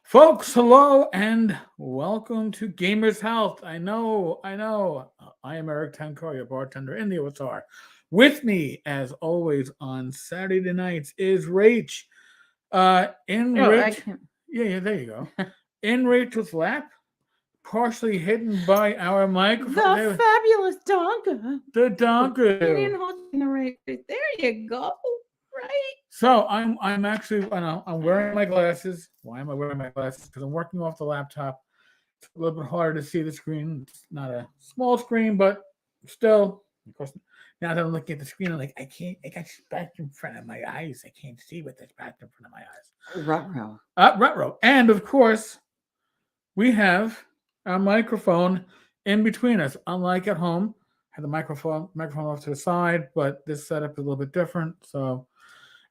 Folks, hello and welcome to Gamers Health. I know. I am Rach Tenkar, your bartender in the OSR. With me, as always, on Saturday nights is Rach. In Oh, I Rach, can. yeah, there you go. In Rachel's lap, partially hidden by our microphone. The fabulous Duncan. The You didn't Donker. hold it in the right. There you go. Right. So I'm actually I'm wearing my glasses. Why am I wearing my glasses? Because I'm working off the laptop. It's a little bit harder to see the screen. It's not a small screen, but still, of course, now that I'm looking at the screen, I'm like, I can't. I got back in front of my eyes. I can't see what there's back in front of my eyes. Ruh-roh. Retro, and of course, we have our microphone in between us. Unlike at home, I have the microphone off to the side, but this setup is a little bit different. So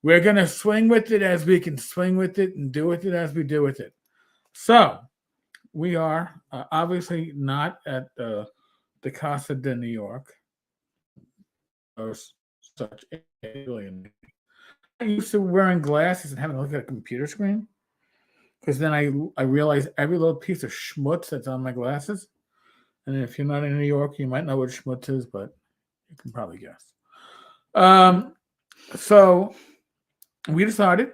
we're gonna swing with it as we can swing with it and do with it as we do with it. So we are obviously not at the Casa de New York or such alien. I'm used to wearing glasses and having to look at a computer screen because then I realize every little piece of schmutz that's on my glasses. And if you're not in New York, you might know what schmutz is, but you can probably guess. So we decided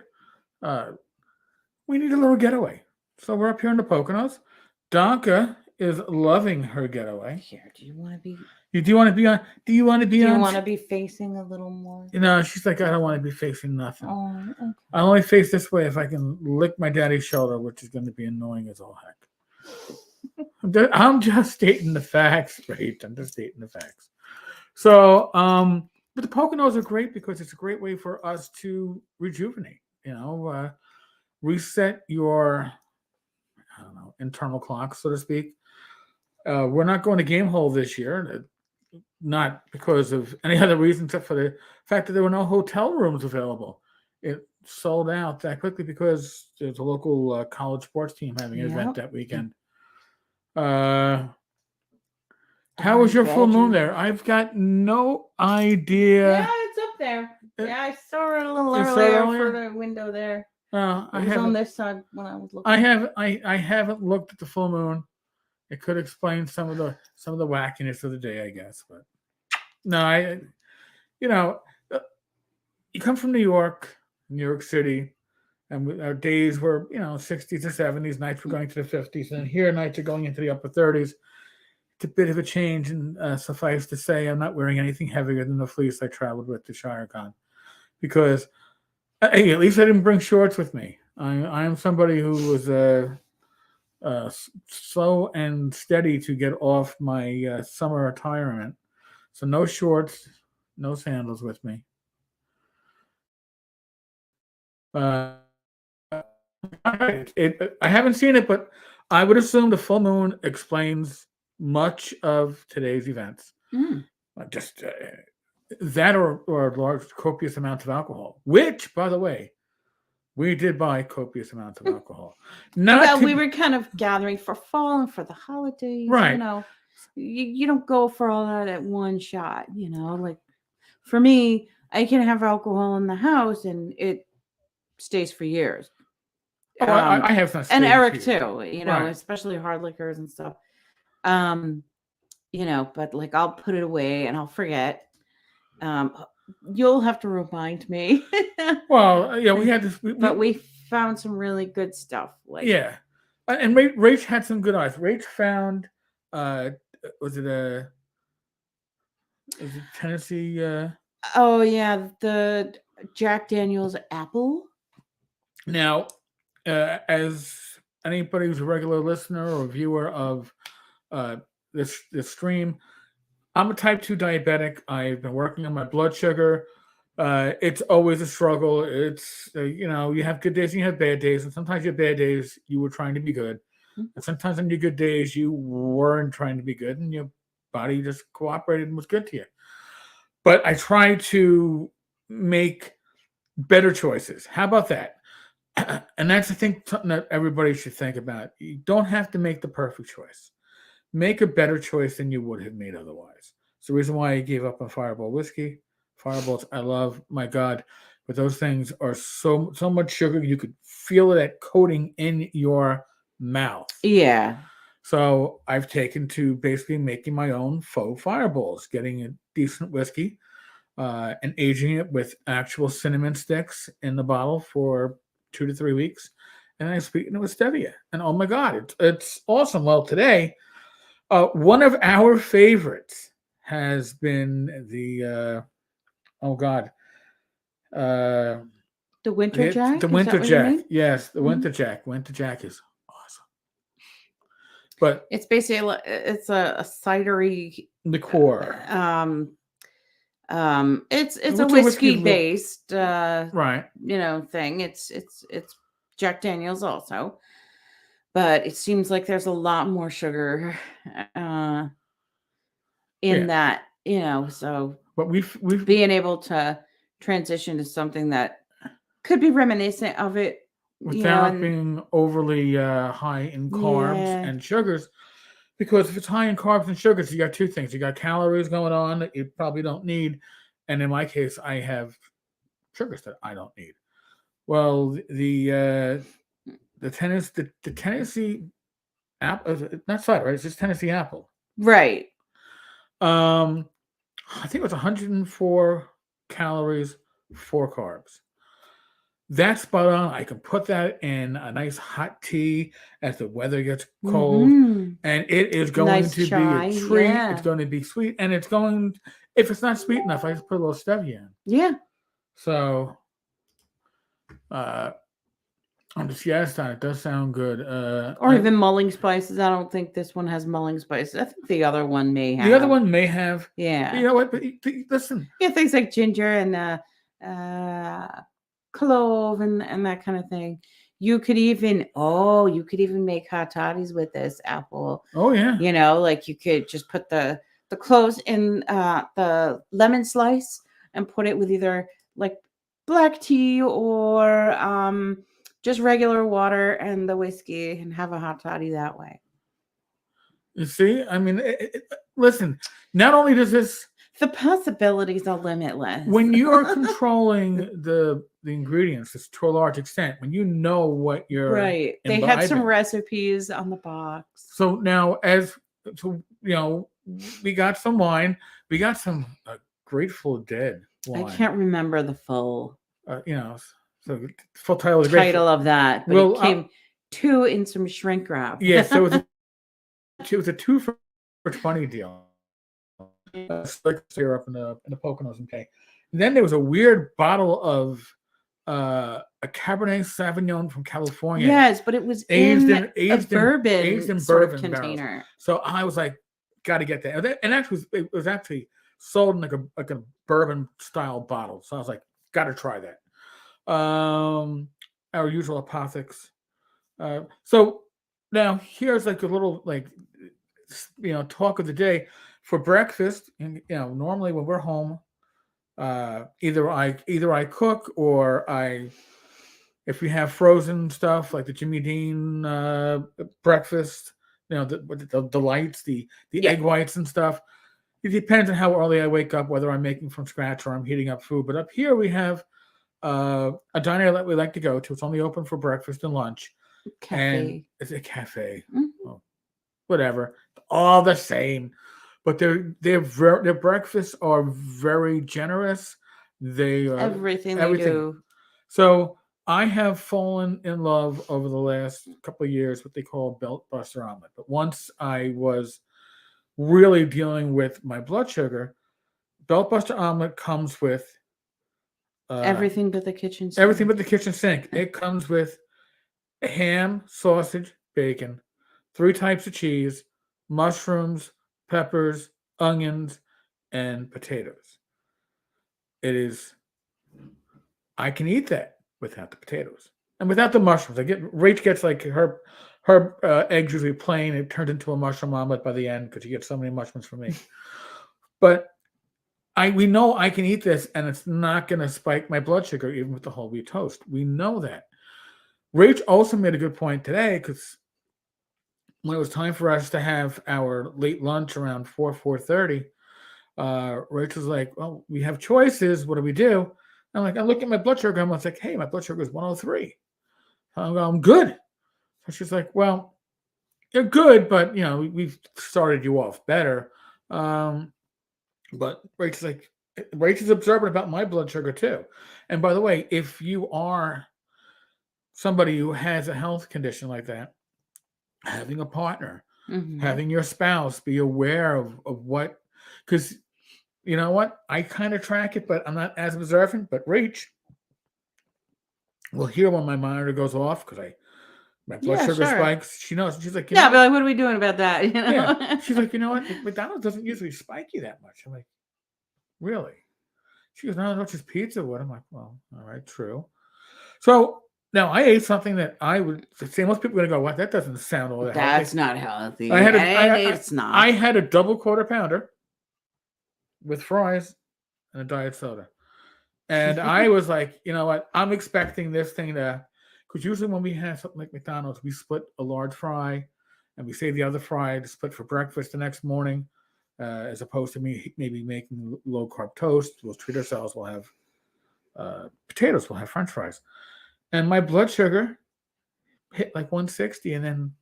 we need a little getaway. So we're up here in the Poconos. Donka is loving her getaway. Here, do you want to be? Do you want to be on? Do you want to be Do you on? want to be facing a little more? She's like, I don't want to be facing nothing. Oh, okay. I only face this way if I can lick my daddy's shoulder, which is going to be annoying as all heck. I'm just stating the facts, right? I'm just stating the facts. So, but the Poconos are great because it's a great way for us to rejuvenate. Reset your, I don't know, internal clock, so to speak. We're not going to Game Hole this year, not because of any other reason except for the fact that there were no hotel rooms available. It sold out that quickly because there's a local college sports team having an event that weekend. How was your full moon there? I've got no idea. Yeah, it's up there. Yeah, I saw it a little earlier for the window there. I was on this side when I was looking. I haven't looked at the full moon. It could explain some of the wackiness of the day, I guess. But no, you come from New York City, and our days were 60s to 70s. Nights were going to the 50s, and here nights are going into the upper 30s. It's a bit of a change, and suffice to say, I'm not wearing anything heavier than the fleece I traveled with to ShireCon, because hey, at least I didn't bring shorts with me. I am somebody who was slow and steady to get off my summer retirement, so no shorts, no sandals with me. I haven't seen it, but I would assume the full moon explains much of today's events. Just that or large copious amounts of alcohol, which, by the way, we did buy copious amounts of alcohol. We were kind of gathering for fall and for the holidays. Right. You don't go for all that at one shot. Like for me, I can have alcohol in the house and it stays for years. Oh, I have some. And Eric too, right. Especially hard liquors and stuff. But like I'll put it away and I'll forget. You'll have to remind me. Well, yeah, we had this. But we found some really good stuff. Yeah, and Rach had some good eyes. Rach found, was it Tennessee? Oh yeah, the Jack Daniel's apple. Now, as anybody who's a regular listener or viewer of this stream, I'm a type 2 diabetic. I've been working on my blood sugar. It's always a struggle. It's you have good days and you have bad days, and sometimes your bad days you were trying to be good, and sometimes on your good days you weren't trying to be good, and your body just cooperated and was good to you. But I try to make better choices. How about that? And that's, I think, something that everybody should think about. You don't have to make the perfect choice. Make a better choice than you would have made otherwise. It's the reason why I gave up on Fireball whiskey. Fireballs, I love. My God, but those things are so much sugar you could feel that coating in your mouth. Yeah. So I've taken to basically making my own faux fireballs, getting a decent whiskey, and aging it with actual cinnamon sticks in the bottle for 2 to 3 weeks, and I sweeten it with stevia. And oh my god, it's awesome. Well, today, one of our favorites has been the oh god, uh, The Winter Jack? the Is Winter that what you Jack. mean? Yes, the Mhm. Winter Jack. Winter Jack is awesome. But It's basically it's a cidery liqueur, it's It's a a whiskey whiskey based right? thing. It's Jack Daniels also. But it seems like there's a lot more sugar in Yeah. that, so But we've being able to transition to something that could be reminiscent of it, without and being overly high in carbs yeah, and sugars, because if it's high in carbs and sugars, you got two things: you got calories going on that you probably don't need, and in my case, I have sugars that I don't need. Well, the Tennessee apple, not cider, right? It's just Tennessee apple. right. I think it was 104 calories, 4 carbs. That's spot on. I can put that in a nice hot tea as the weather gets cold, Mhm. and it is going Nice to chai, be a treat. yeah. It's going to be sweet, and it's going. If it's not sweet enough, I just put a little stevia in. Yeah. So, on the siesta, it does sound good. Or even mulling spices. I don't think this one has mulling spices. I think the other one may have. The other one may have. Yeah. You know what? But listen. Yeah, things like ginger and clove and that kind of thing. You could even make hot toddies with this apple. Oh yeah. Like you could just put the cloves in the lemon slice and put it with either like black tea or just regular water and the whiskey and have a hot toddy that way. You see, I mean, listen. Not only does this, the possibilities are limitless. When you're controlling the ingredients to a large extent, when you know what you're right, they had some imbibing. recipes on the box. So now, we got some wine. We got some Grateful Dead wine. I can't remember the full. So the full title is of that, but it came 2 in some shrink wrap. Yes, so it was a 2 for 20 deal. Syrup up in the Poconos and pay. And then there was a weird bottle of a Cabernet Sauvignon from California. Yes, but it was aged in bourbon container. Barrels. So I was like, got to get that. And actually, it was actually sold in like a bourbon style bottle. So I was like, got to try that. Our usual apothecary. So now here's like a little talk of the day. For breakfast, and normally when we're home, either I cook or if we have frozen stuff like the Jimmy Dean breakfast, the lights, the egg whites and stuff. It depends on how early I wake up, whether I'm making from scratch or I'm heating up food. But up here we have a diner that we like to go to. It's only open for breakfast and lunch. Cafe. And it's a cafe. Mm-hmm. Oh, whatever, all the same. But their breakfasts are very generous. They everything they do. So I have fallen in love over the last couple of years what they call belt buster omelet. But once I was really dealing with my blood sugar, belt buster omelet comes with everything but the kitchen sink. Everything but the kitchen sink. It comes with ham, sausage, bacon, 3 types of cheese, mushrooms, peppers, onions, and potatoes. I can eat that without the potatoes and without the mushrooms. Rach gets like her eggs usually plain. It turns into a mushroom omelet by the end because she gets so many mushrooms from me. But we know I can eat this and it's not going to spike my blood sugar even with the whole wheat toast. We know that. Rach also made a good point today because when it was time for us to have our late lunch around 4:30, Rachel's like, well, we have choices. What do we do? I'm like, I look at my blood sugar. I'm like, hey, my blood sugar is 103. I'm good. So she's like, well, you're good, but we've started you off better. But Rachel's observant about my blood sugar too. And by the way, if you are somebody who has a health condition like that, having a partner, having your spouse be aware of what, because you know what, I kind of track it, but I'm not as observant. But Rach will hear when my monitor goes off because my blood sugar spikes. She knows. She's like, but like, what are we doing about that? Yeah. She's like, you know what, McDonald's doesn't usually spike you that much. I'm like, really? She goes, no, just pizza would. I'm like, well, all right, true. So now I ate something that I would say most people are going to go, what? That doesn't sound all that healthy. That's not healthy. It's not. I had a double quarter pounder with fries and a diet soda. And I was like, you know what? I'm expecting this thing to, because usually when we have something like McDonald's, we split a large fry and we save the other fry to split for breakfast the next morning, as opposed to maybe making low carb toast. We'll treat ourselves. We'll have potatoes. We'll have French fries. And my blood sugar hit like 160 and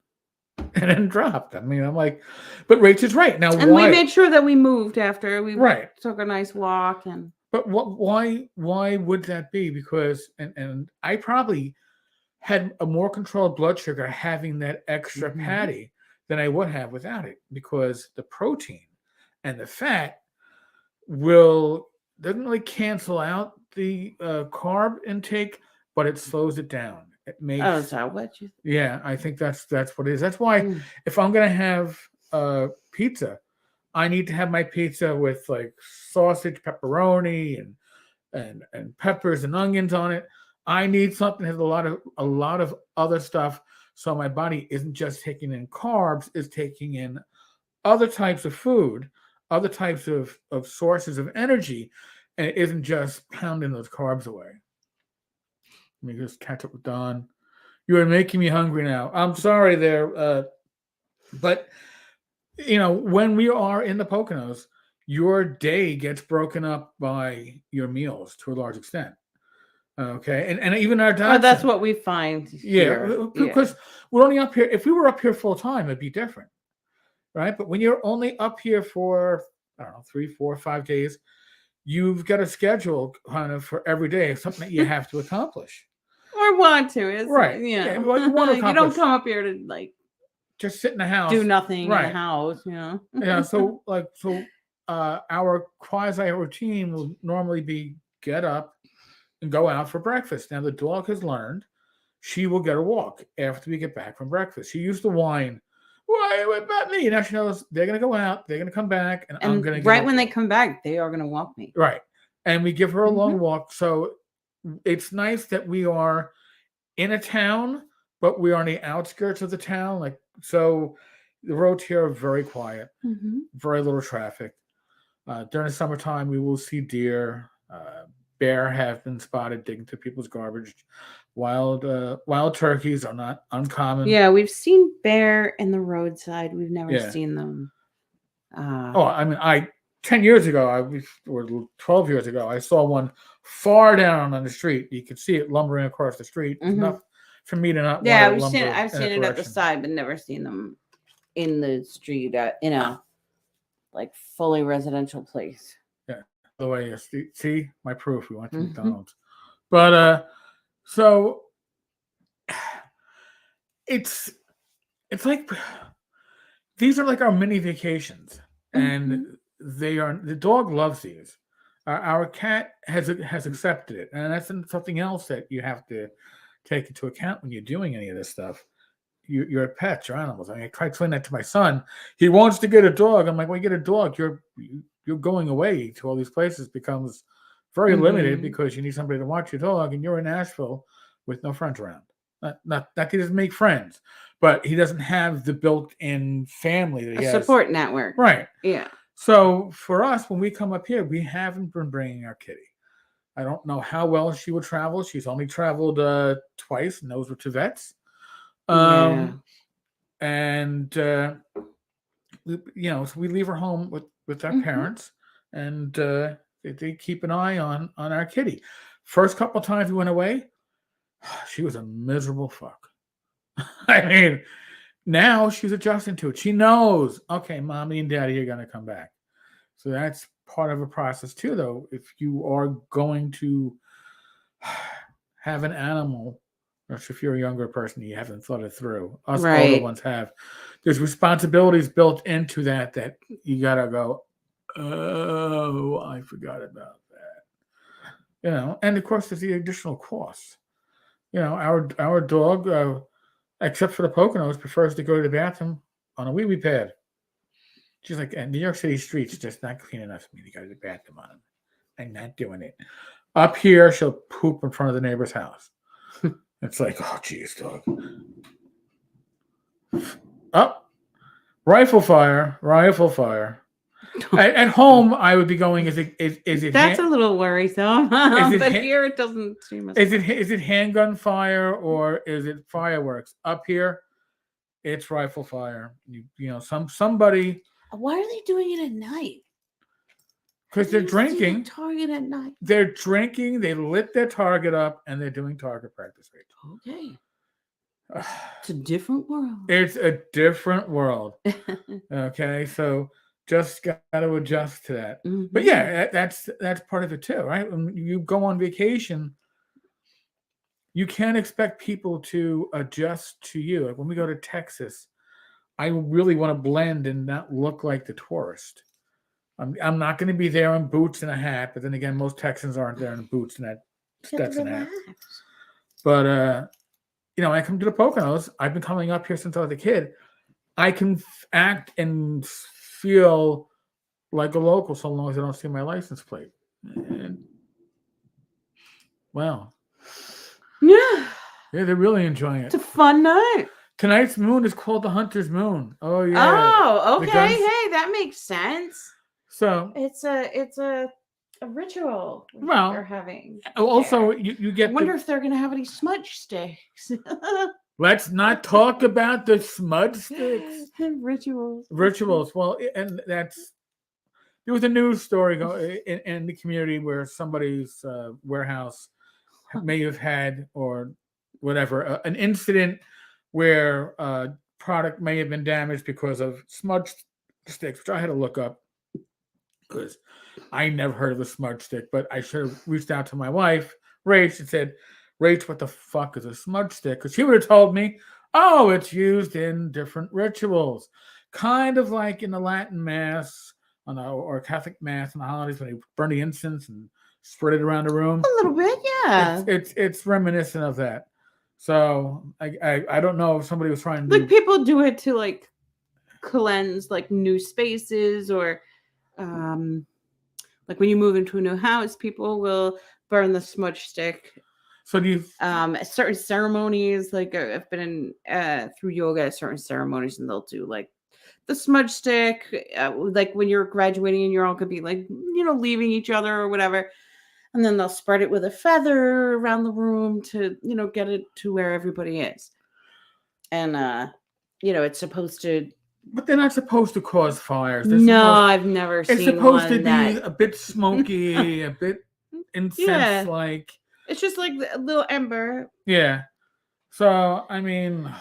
then dropped. I mean, I'm like, but Rachel's right. Now, and we made sure that we moved after we took a nice walk. But why would that be? Because, and I probably had a more controlled blood sugar having that extra patty than I would have without it, because the protein and the fat doesn't really cancel out the carb intake, but it slows it down. It makes. Oh, is that what you? Yeah, I think that's what it is. That's why if I'm gonna have pizza, I need to have my pizza with like sausage, pepperoni, and peppers and onions on it. I need something that has a lot of other stuff, so my body isn't just taking in carbs; it's taking in other types of food, other types of sources of energy, and it isn't just pounding those carbs away. Let me just catch up with Don. You are making me hungry now. I'm sorry there, but when we are in the Poconos, your day gets broken up by your meals to a large extent. Okay, and even our diet. Oh, that's what we find here. Because we're only up here. If we were up here full time, it'd be different, right? But when you're only up here for 3, 4, 5 days, you've got a schedule kind of for every day, something that you have to accomplish. Or want to, is right? Yeah, well, you want to accomplish. You don't come up here to like just sit in the house, do nothing in the house, Yeah. So our quasi routine will normally be get up and go out for breakfast. Now the dog has learned she will get a walk after we get back from breakfast. She used to whine, "Why about me?" Now she knows they're going to go out, they're going to come back, and I'm going to right when they come back, they are going to walk me. Right, and we give her a long walk. So it's nice that we are in a town, but we are on the outskirts of the town. Like, so the roads here are very quiet, very little traffic. During the summertime, we will see deer. Bear have been spotted digging through people's garbage. Wild turkeys are not uncommon. Yeah, we've seen bear in the roadside. We've never seen them. I mean, 10 years ago, or 12 years ago, I saw one far down on the street. You could see it lumbering across the street. Enough for me to not. Yeah, I've seen it at the side, but never seen them in the street in a like fully residential place. Yeah. By the way, see my proof. We went to McDonald's, but so it's like these are like our mini vacations, and the dog loves these. Our cat has accepted it, and that's something else that you have to take into account when you're doing any of this stuff. Your pets, your animals. I mean, I try to explain that to my son. He wants to get a dog. I'm like, well, you get a dog. You're going away to all these places becomes very limited because you need somebody to watch your dog, and you're in Nashville with no friends around. Not that he doesn't make friends, but he doesn't have the built-in family that he has. Support network. Right. Yeah. So for us, when we come up here, we haven't been bringing our kitty. I don't know how well she would travel. She's only traveled twice, and those were to vets. And so we leave her home with our parents, and they keep an eye on our kitty. First couple times we went away, she was a miserable fuck. I mean, now she's adjusting to it. She knows, okay, mommy and daddy are going to come back. So that's part of a process too, though. If you are going to have an animal, or if you're a younger person, you haven't thought it through. Us older ones have. There's responsibilities built into that you got to go, oh, I forgot about that. And of course, there's the additional costs. Our dog, except for the Poconos, prefers to go to the bathroom on a wee-wee pad. She's like, New York City streets just not clean enough for me to go to the bathroom on them. I'm not doing it. Up here, she'll poop in front of the neighbor's house. It's like, oh, geez, dog. Up. Rifle fire. At home, I would be going, is it That's a little worrisome. But here it doesn't seem as is it handgun fire or is it fireworks? Up here, it's rifle fire. Somebody. Why are they doing it at night? Because they're drinking. Target at night. They're drinking. They lit their target up, and they're doing target practice. Okay. It's a different world. It's a different world. Okay, so just got to adjust to that. Mm-hmm. But yeah, that's part of it too, right? When you go on vacation, you can't expect people to adjust to you. Like when we go to Texas, I really want to blend and not look like the tourist. I'm not going to be there in boots and a hat, but then again, most Texans aren't there in boots and that's an hat. But when I come to the Poconos, I've been coming up here since I was a kid. I can act and feel like a local so long as I don't see my license plate. And, wow. Yeah, they're really enjoying it. It's a fun night. Tonight's moon is called the Hunter's Moon. Oh yeah. Oh, okay. Hey, that makes sense. So it's a ritual they're having. Also, you get. I wonder if they're going to have any smudge sticks. Let's not talk about the smudge sticks. Rituals. Well, and there was a news story in the community where somebody's warehouse may have had or whatever an incident where product may have been damaged because of smudge sticks, which I had to look up. Because I never heard of a smudge stick, but I should have reached out to my wife, Rach, and said, Rach, what the fuck is a smudge stick? Because she would have told me, oh, it's used in different rituals. Kind of like in the Latin Mass or Catholic Mass on the holidays when they burn the incense and spread it around the room. A little bit, yeah. It's reminiscent of that. So I don't know if somebody was trying to... Like people do it to like cleanse like new spaces or... like when you move into a new house, people will burn the smudge stick. So do you? Certain ceremonies, like I've been in through yoga at certain ceremonies, and they'll do like the smudge stick. Like when you're graduating, and you're all gonna be like, leaving each other or whatever, and then they'll spread it with a feather around the room to, get it to where everybody is. And it's supposed to. But they're not supposed to cause fires. I've never seen one. It's supposed to be a bit smoky, a bit incense-like. It's just like a little ember. Yeah. So, I mean,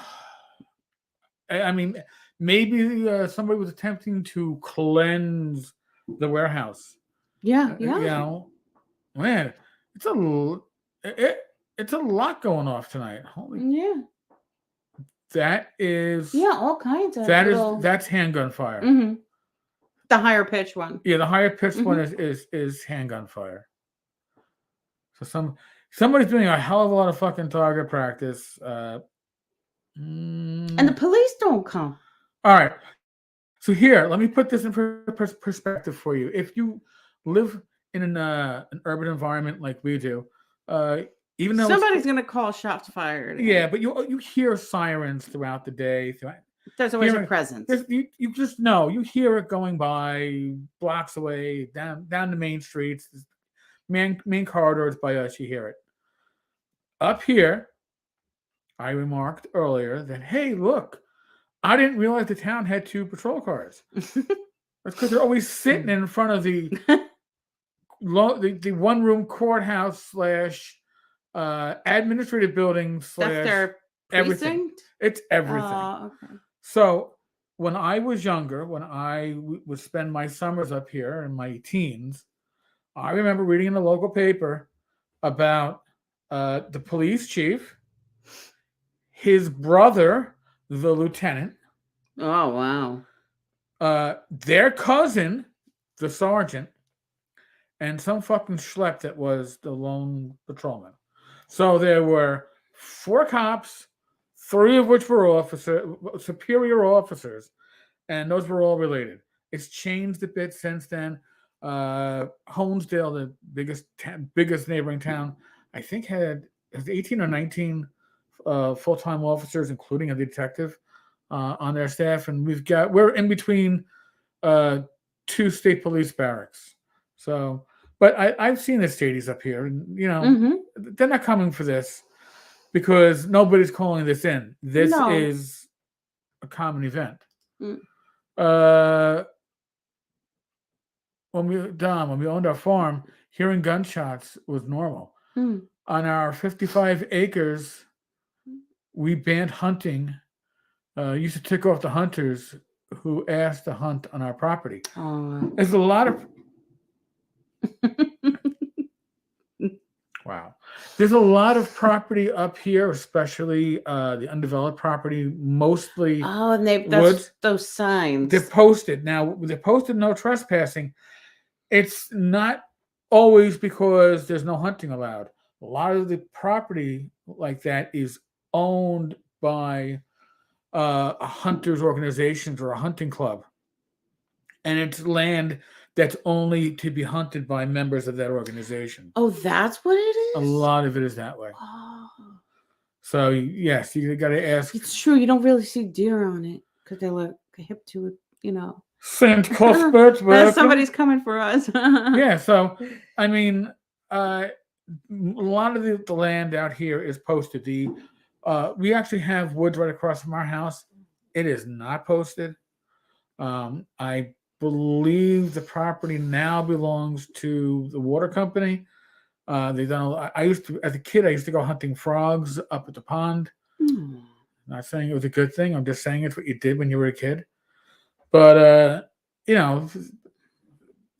maybe somebody was attempting to cleanse the warehouse. Yeah. Man, it's a lot going off tonight. Yeah. That is all kinds of that's handgun fire. Mm-hmm. The higher pitched one. Yeah, the higher pitched one is handgun fire. So somebody's doing a hell of a lot of fucking target practice. And the police don't come. All right. So here, let me put this in perspective for you. If you live in an urban environment like we do, even though somebody's going to call shots fired. Yeah, but you hear sirens throughout the day. There's always a presence. You just know. You hear it going by blocks away, down the main streets, main corridors by us. You hear it. Up here, I remarked earlier that, hey, look, I didn't realize the town had 2 patrol cars. That's because they're always sitting in front of the the one room courthouse slash administrative building That's slash their everything. precinct? It's everything. Oh, okay. So when I was younger, when I would spend my summers up here in my teens, I remember reading in the local paper about the police chief, his brother, the lieutenant, Oh, wow. their cousin, the sergeant, and some fucking schlep that was the lone patrolman. So there were 4 cops, 3 of which were superior officers, and those were all related. It's changed a bit since then. Honesdale, the biggest neighboring town, I think has 18 or 19 full-time officers, including a detective, on their staff, and we're in between 2 state police barracks. So, but I've seen the stadies up here, and they're not coming for this because nobody's calling this in. This is a common event. When we owned our farm, hearing gunshots was normal. On our 55 acres, we banned hunting. Used to tick off the hunters who asked to hunt on our property. Oh. There's a lot of wow. There's a lot of property up here, especially the undeveloped property, mostly and woods. Those signs. They're posted. Now, they're posted no trespassing. It's not always because there's no hunting allowed. A lot of the property like that is owned by a hunter's organizations or a hunting club. And it's land that's only to be hunted by members of that organization. Oh, that's what it is? A lot of it is that way. Oh. So, yes, you got to ask. It's true. You don't really see deer on it because they look hip to it, St. Cuthbert's. Somebody's coming for us. Yeah, so, I mean, a lot of the land out here is posted. We actually have woods right across from our house. It is not posted. I believe the property now belongs to the water company. They've done. As a kid, I used to go hunting frogs up at the pond. Not saying it was a good thing. I'm just saying it's what you did when you were a kid. But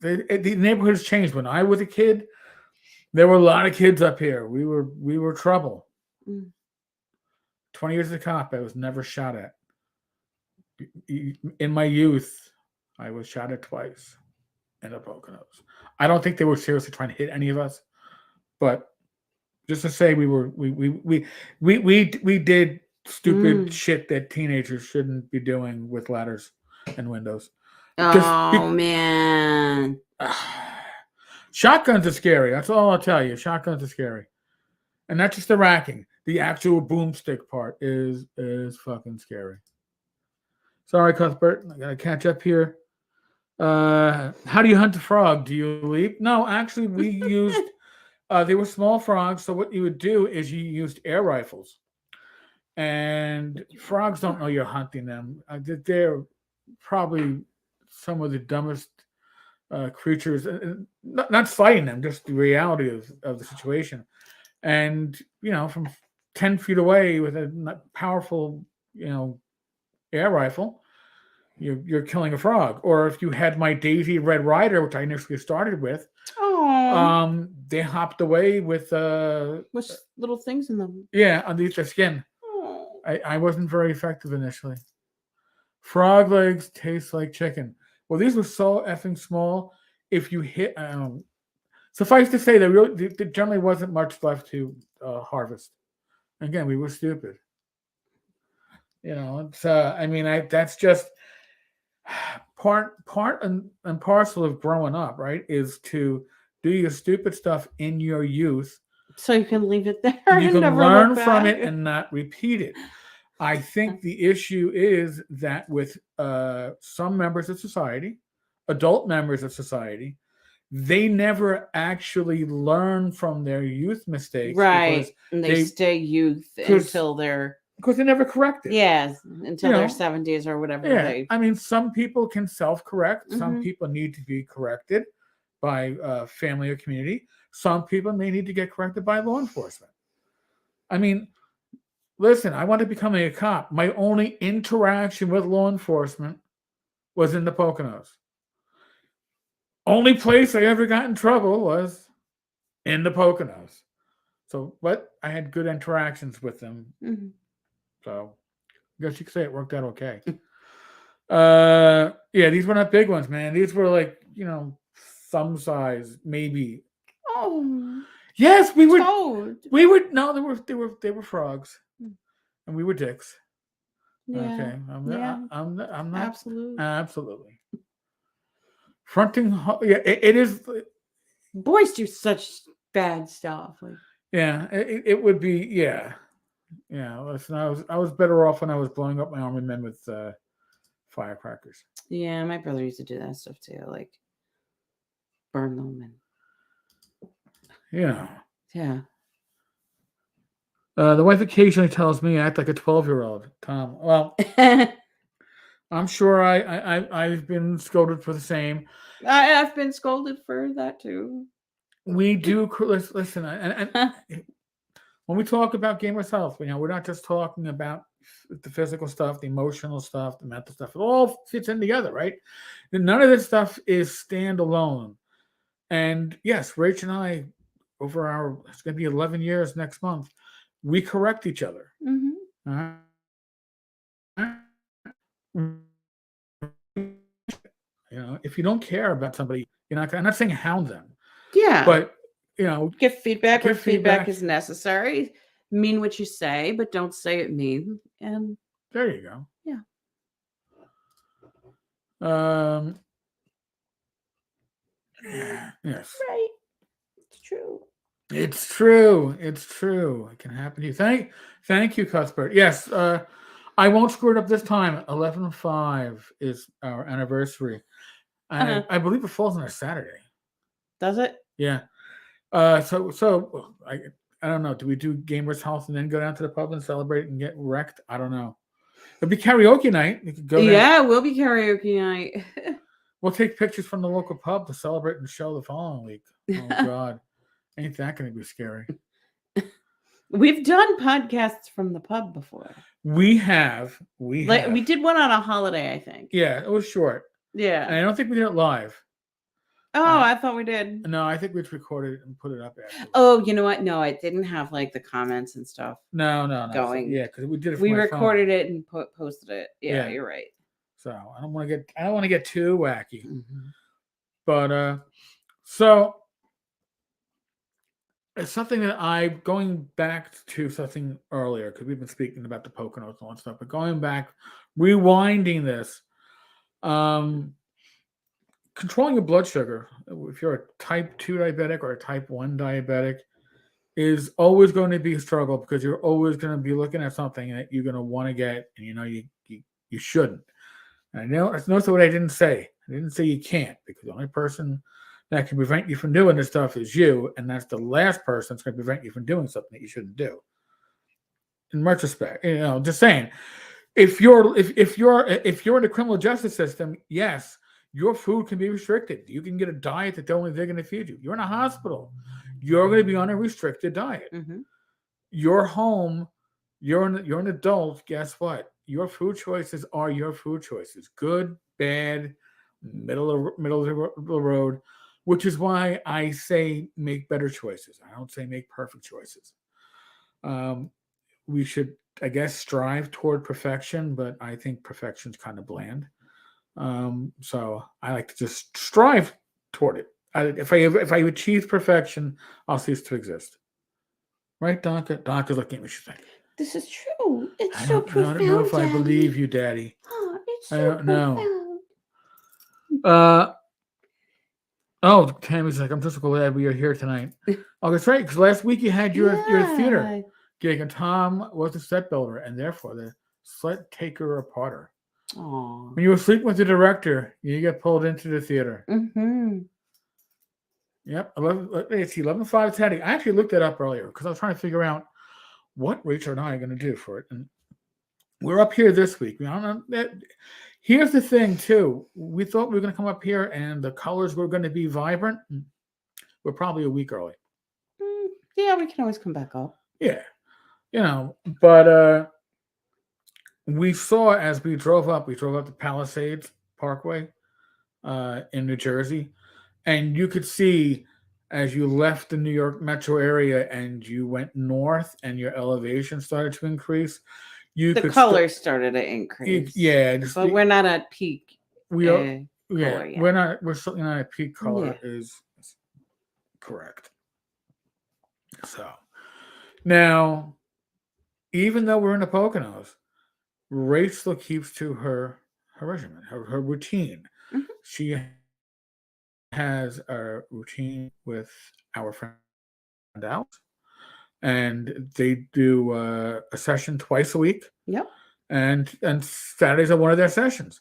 the neighborhood has changed. When I was a kid, there were a lot of kids up here. We were trouble. 20 years as a cop, I was never shot at. In my youth, I was shot at twice in the Poconos. I don't think they were seriously trying to hit any of us, but just to say we did stupid shit that teenagers shouldn't be doing with ladders and windows. Man. Shotguns are scary. That's all I'll tell you. Shotguns are scary. And not just the racking. The actual boomstick part is fucking scary. Sorry, Cuthbert. I gotta catch up here. How do you hunt a frog? Do you leap? No, actually, we used. They were small frogs. So what you would do is you used air rifles, and frogs don't know you're hunting them. They're probably some of the dumbest creatures. Not fighting them, just the reality of the situation. And from 10 feet away with a powerful, air rifle, you're killing a frog. Or if you had my Daisy Red Ryder, which I initially started with, they hopped away with little things in them. Yeah, underneath the skin. I wasn't very effective initially. Frog legs taste like chicken. Well, these were so effing small. If you hit, suffice to say, there generally wasn't much left to harvest. Again, we were stupid. It's that's just part and parcel of growing up, right? Is to do your stupid stuff in your youth, so you can leave it there. You can learn from it and not repeat it. I think the issue is that with some members of society, adult members of society, they never actually learn from their youth mistakes. Right. And they stay youth until they're... Because they never correct it. Yes, until their 70s or whatever. Yeah. Some people can self-correct. Mm-hmm. Some people need to be corrected. by family or community. Some people may need to get corrected by law enforcement. I mean, listen, I wanted to become a cop. My only interaction with law enforcement was in the Poconos. Only place I ever got in trouble was in the Poconos. So, but I had good interactions with them. Mm-hmm. So, I guess you could say it worked out okay. Yeah, these were not big ones, man. These were like, thumb size, maybe. Oh, Yes, we were. toad. We were. No, they were frogs, Mm. and we were dicks. Yeah. Okay, Yeah. I'm not Absolutely. absolutely fronting. Yeah, it is. Boys do such bad stuff. Like, Yeah, it would be. Yeah, yeah. Listen, I was better off when I was blowing up my army men with firecrackers. yeah, my brother used to do that stuff too. Like, burn them and Yeah. yeah. The wife occasionally tells me I act like a 12-year-old. Tom. Well, I'm sure I've been scolded for the same. I've been scolded for that too. We do listen, and when we talk about gamers' health, we're not just talking about the physical stuff, the emotional stuff, the mental stuff. It all fits in together, right? And none of this stuff is standalone. And yes, Rach and I, it's going to be 11 years next month, we correct each other. Mm-hmm. If you don't care about somebody, I'm not saying hound them. Yeah. But, give feedback where give feedback feedback. is necessary. Mean what you say, but don't say it mean. And there you go. Yeah. Yes. Right. It's true. It's true. It's true. It can happen to you. Thank you, Cuthbert. Yes. I won't screw it up this time. 11/5 is our anniversary. I believe it falls on a Saturday. Does it? Yeah. So I don't know. Do we do Gamers Health and then go down to the pub and celebrate and get wrecked? I don't know. It'll be karaoke night. You could go there. Yeah, we'll be karaoke night. We'll take pictures from the local pub to celebrate and show the following week. Oh God, ain't that going to be scary? We've done podcasts from the pub before. We have. We did one on a holiday, I think. Yeah, it was short. Yeah. And I don't think we did it live. Oh, I thought we did. No, I think we just recorded it and put it up after. Oh, you know what? No, it didn't have like the comments and stuff. No. Going. Yeah, because we did it. We recorded it and posted it. Yeah, you're right. So I don't want to get too wacky. Mm-hmm. But so it's something that going back to something earlier, because we've been speaking about the Poconos and all that stuff, but going back, rewinding this, controlling your blood sugar, if you're a type 2 diabetic or a type 1 diabetic, is always going to be a struggle, because you're always going to be looking at something that you're going to want to get, and you shouldn't. And notice what I didn't say. I didn't say you can't, because the only person that can prevent you from doing this stuff is you, and that's the last person that's going to prevent you from doing something that you shouldn't do. In retrospect, just saying, if you're in the criminal justice system, yes, your food can be restricted. You can get a diet that they're going to feed you. You're in a hospital, you're going to be on a restricted diet. Mm-hmm. You're home, you're an adult. Guess what? Your food choices are your food choices. Good, bad, middle of the road, which is why I say make better choices. I don't say make perfect choices. We should, I guess, strive toward perfection, but I think perfection's kind of bland. So I like to just strive toward it. If I achieve perfection, I'll cease to exist. Right, Donka? Donka's looking at me. She's like, "This is true. It's so profound." I don't know if Daddy. I believe you, Daddy. Oh, it's so I don't profound. know. Oh, Tammy's like, I'm just glad we are here tonight. Oh, that's right, because last week you had your theater gig, and Tom was the set builder, and therefore the set taker or potter. Aww. When you were sleeping with the director, you get pulled into the theater. Mm-hmm. Yep. 11/5 Teddy. I actually looked that up earlier because I was trying to figure out what Rachel and I are going to do for it. And we're up here this week. I don't know that Here's the thing, too. We thought we were going to come up here and the colors were going to be vibrant. We're probably a week early. Yeah, we can always come back up. Yeah, but we saw as we drove up the Palisades Parkway in New Jersey, and you could see as you left the New York metro area and you went north and your elevation started to increase. You The could colors started to increase. yeah, but we're not at peak. we are. Yeah, color yet. we're certainly not at peak color. Yeah. Is correct. So now, even though we're in the Poconos, Rach still keeps to her regimen, her routine. Mhm. She has a routine with our friend Alex, and they do a session twice a week. Yep. And Saturdays are one of their sessions.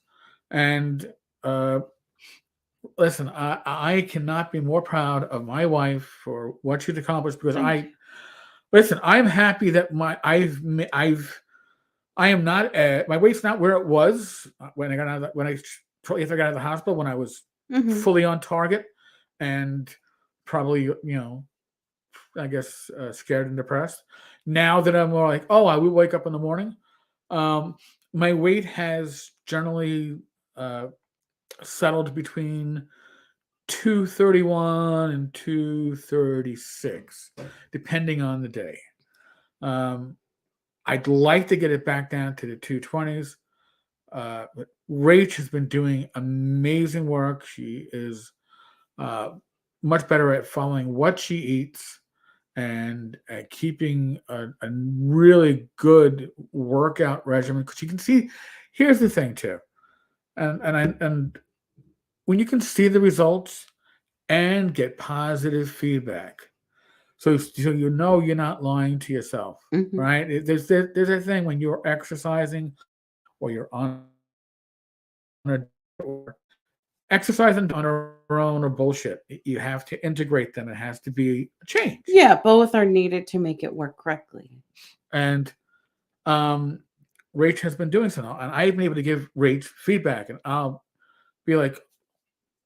And listen, I cannot be more proud of my wife for what she's accomplished because I'm happy that I am not my weight's not where it was when I got out of shortly after I got out of the hospital when I was fully on target and probably I guess scared and depressed. Now that I'm more like, oh, I will wake up in the morning. My weight has generally settled between 231 and 236, depending on the day. I'd like to get it back down to the 220s. But Rach has been doing amazing work. She is much better at following what she eats and keeping a really good workout regimen. Because you can see, here's the thing too, and when you can see the results and get positive feedback, so you know you're not lying to yourself, right? There's a thing when you're exercising or you're on a exercising on our own or bullshit. You have to integrate them. It has to be a change. Yeah, both are needed to make it work correctly. And Rach has been doing so now, and I've been able to give Rach feedback, and I'll be like,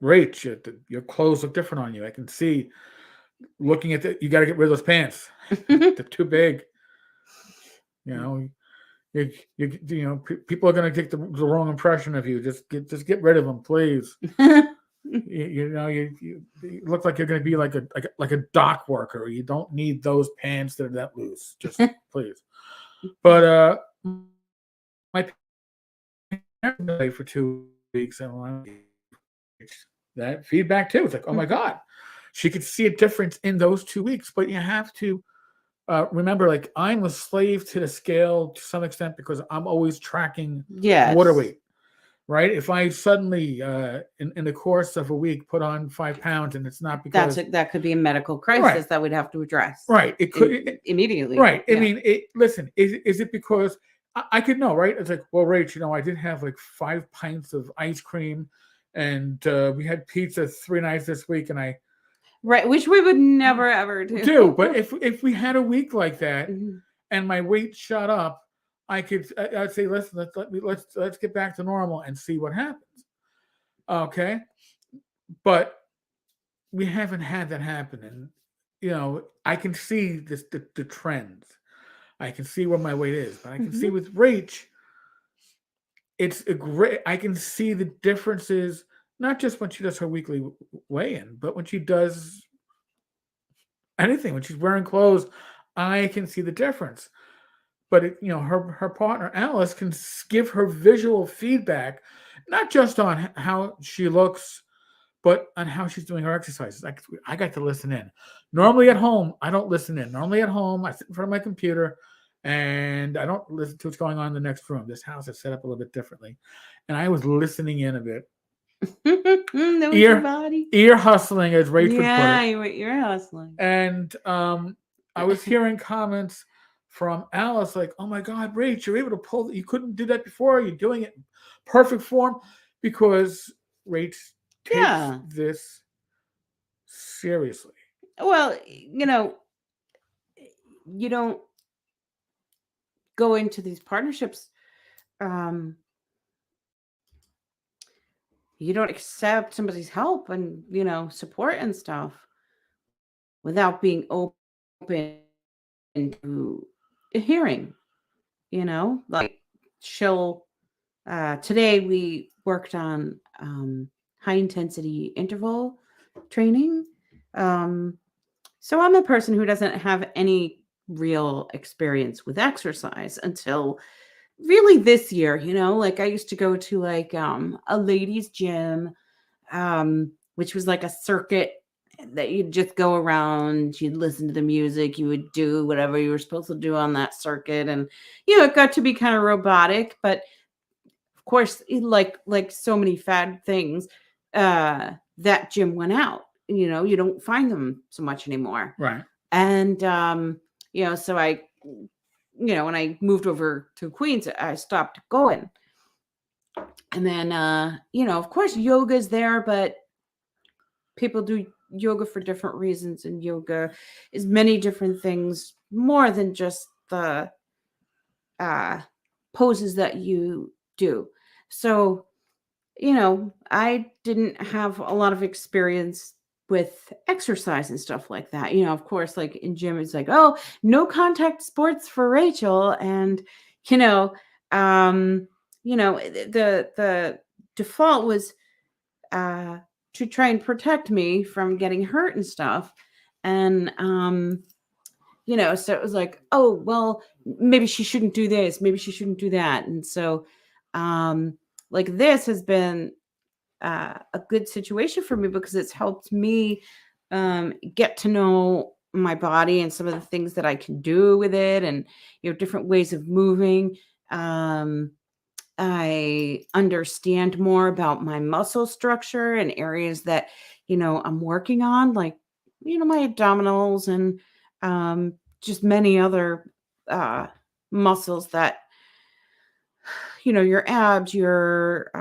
Rach, your clothes look different on you. I can see. Looking at you got to get rid of those pants. They're too big. People are going to take the wrong impression of you. Just get rid of them, please. You look like you're going to be like a dock worker. You don't need those pants that are that loose. Just please. But my parents for 2 weeks, and that feedback too. It's like, oh my God, she could see a difference in those 2 weeks. But you have to remember, like, I'm a slave to the scale to some extent because I'm always tracking water weight. Right? If I suddenly, in the course of a week, put on 5 pounds, and it's not because that could be a medical crisis that we'd have to address. Right? It could immediately. Right? Yeah. I mean, listen. Is it because I could know? Right? It's like, well, Rach, I did have like 5 pints of ice cream, and we had pizza 3 nights this week, and I. Right, which we would never ever do. But if we had a week like that, and my weight shot up, I'd say let's get back to normal and see what happens. Okay, but we haven't had that happen, and I can see the trends. I can see where my weight is, but I can see with Rach, it's a great. I can see the differences not just when she does her weekly weigh-in, but when she does anything, when she's wearing clothes, I can see the difference. But her partner Alice can give her visual feedback, not just on how she looks, but on how she's doing her exercises. I got to listen in. Normally at home, I don't listen in. Normally at home, I sit in front of my computer, and I don't listen to what's going on in the next room. This house is set up a little bit differently, and I was listening in a bit. Ear hustling, as Rach would put it. Yeah, ear hustling. And I was hearing comments from Alice like, oh my God, Rach, you're able to pull. You couldn't do that before. You're doing it in perfect form, because Rach takes this seriously. Well, you don't go into these partnerships you don't accept somebody's help and, support and stuff without being open to hearing, like she'll, today we worked on high intensity interval training. So I'm a person who doesn't have any real experience with exercise until really this year, like I used to go to like a ladies gym, which was like a circuit that you'd just go around, you'd listen to the music, you would do whatever you were supposed to do on that circuit. And, it got to be kind of robotic, but of course, like so many fad things, that gym went out, you don't find them so much anymore. Right. And, so I, when I moved over to Queens, I stopped going. And then, of course, yoga's there, but people do yoga for different reasons. And yoga is many different things, more than just the poses that you do. So, I didn't have a lot of experience with exercise and stuff like that. Of course, like in gym, it's like, oh, no contact sports for Rachel. And, the default was to try and protect me from getting hurt and stuff. And, so it was like, oh, well, maybe she shouldn't do this. Maybe she shouldn't do that. And so, like this has been a good situation for me because it's helped me get to know my body and some of the things that I can do with it, and different ways of moving. I understand more about my muscle structure and areas that I'm working on, like my abdominals and just many other muscles that your abs, your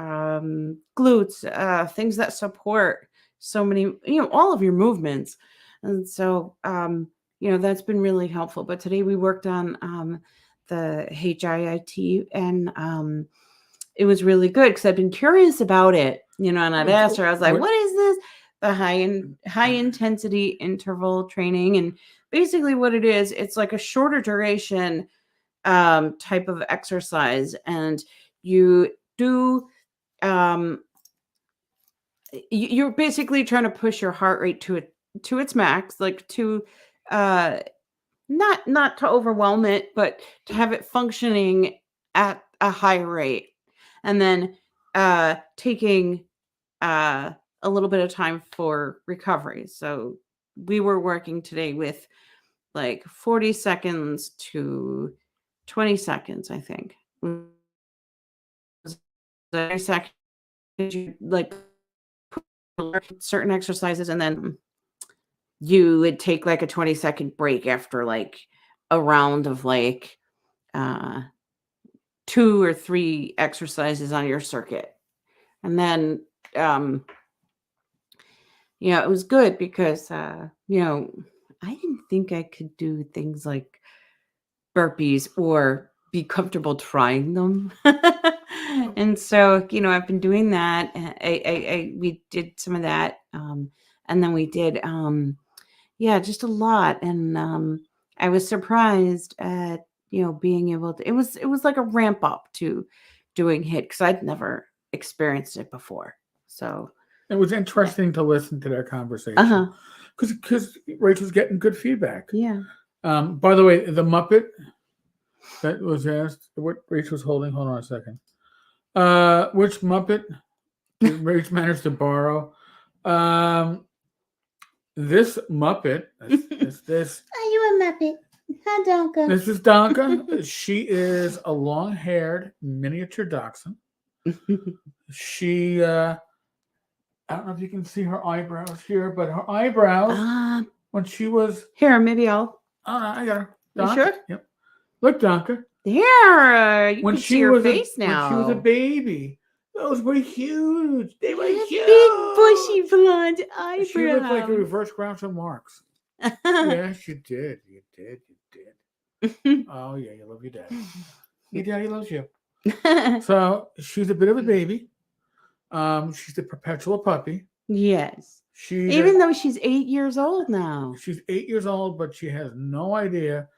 glutes, things that support so many, all of your movements. And so, that's been really helpful. But today we worked on the HIIT, and it was really good because I've been curious about it, and I'd asked her, I was like, what is this? The high intensity interval training. And basically what it is, it's like a shorter duration type of exercise, and you do you're basically trying to push your heart rate to its max, like to not to overwhelm it, but to have it functioning at a high rate, and then taking a little bit of time for recovery. So we were working today with like 40 seconds to 20 seconds, I think. 30 seconds, you like certain exercises, and then you would take like a 20-second break after like a round of like 2 or 3 exercises on your circuit. And then it was good because I didn't think I could do things like burpees or be comfortable trying them. And so, I've been doing that. We did some of that. And then we did, just a lot. And I was surprised at, being able to, it was like a ramp up to doing HIIT because I'd never experienced it before. So it was interesting to listen to their conversation because Rachel's getting good feedback. Yeah. By the way, the Muppet that was asked, what Rachel's holding, hold on a second. Which Muppet did Rachel manage to borrow? This Muppet is this. Are you a Muppet? Hi, Duncan. This is Duncan. She is a long-haired miniature dachshund. She, I don't know if you can see her eyebrows here, but her eyebrows, when she was... Here, maybe I'll... Oh, no, I got her. You sure? Yep. Look, Duncan. There, you can see her face now. When she was a baby, those were huge. They were huge. Big, bushy, blonde eyebrows. She looked like a reverse Groucho Marx. Yes, you did. You did. Oh, yeah, you love your dad. Your daddy loves you. So she's a bit of a baby. She's the perpetual puppy. Yes. She Even though she's 8 years old now. she's 8 years old, but she has no idea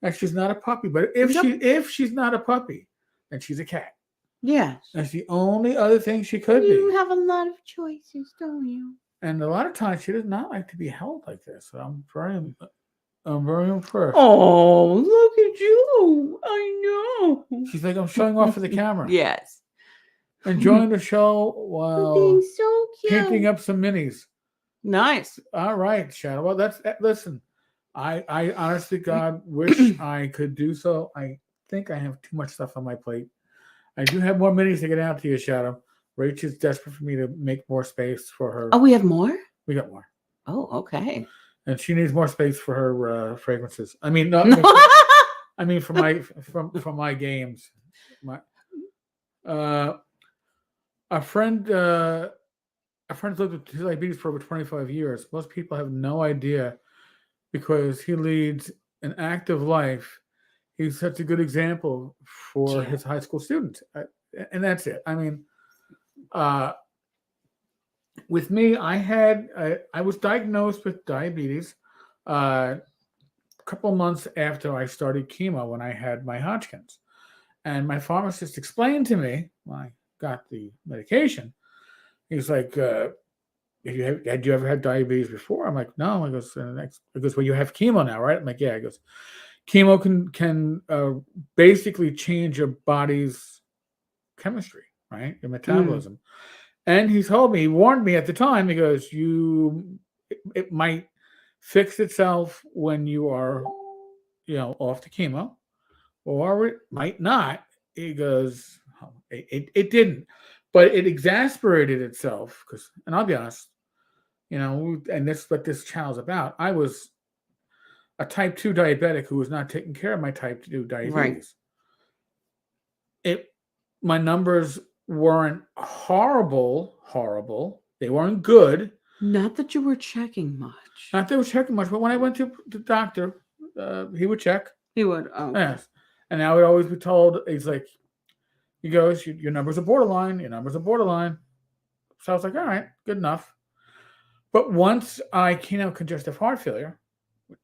that she's not a puppy. But if Nope. if she's not a puppy, then she's a cat. Yes. That's the only other thing she could You be. have a lot of choices, don't you? And a lot of times she does not like to be held like this. So I'm very impressed. Oh, look at you. I know. She's like, I'm showing off for the camera. Yes. Enjoying the show You're while being so cute. painting up some minis. Nice. All right, Shadow. Well, listen. I honestly, God, wish I could do so. I think I have too much stuff on my plate. I do have more minis to get out to you, Shadow. Rach is desperate for me to make more space for her. Oh, we have more? We got more. Oh, okay. And she needs more space for her fragrances. I mean, I mean for my games. A friend lived with diabetes for over 25 years. Most people have no idea because he leads an active life. He's such a good example for his high school students. And that's it. I mean, with me, I was diagnosed with diabetes a couple months after I started chemo when I had my Hodgkin's. And my pharmacist explained to me when I got the medication, he's like, had you ever had diabetes before? I'm like, no. He goes, well, you have chemo now, right? I'm like, yeah. He goes, chemo can basically change your body's chemistry, right? Your metabolism. And he warned me at the time, he goes, it might fix itself when you are, off the chemo, or it might not. He goes, it didn't, but it exasperated itself and I'll be honest, and this is what this channel's about. I was a type 2 diabetic who was not taking care of my type 2 diabetes. Right. My numbers weren't horrible. They weren't good. Not that you were checking much. Not that I was checking much, but when I went to the doctor, he would check. He would. Oh. Yes. And I would always be told, he goes, your numbers are borderline. Your numbers are borderline. So I was like, all right, good enough. But once I came out congestive heart failure, which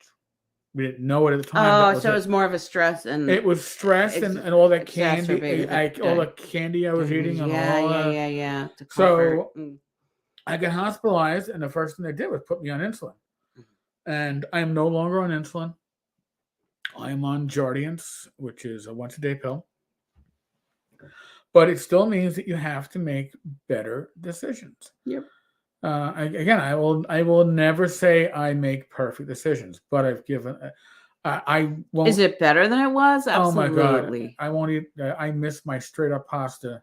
we didn't know it at the time. Oh, so it was more of a stress, and it was stress and all that candy, all the candy I was eating, and yeah. So I got hospitalized, and the first thing they did was put me on insulin, and I'm no longer on insulin. I'm on Jardiance, which is a once-a-day pill, but it still means that you have to make better decisions. Yep. I will never say I make perfect decisions, but I've given. I won't. Is it better than it was? Absolutely. Oh my God! I won't eat. I miss my straight up pasta.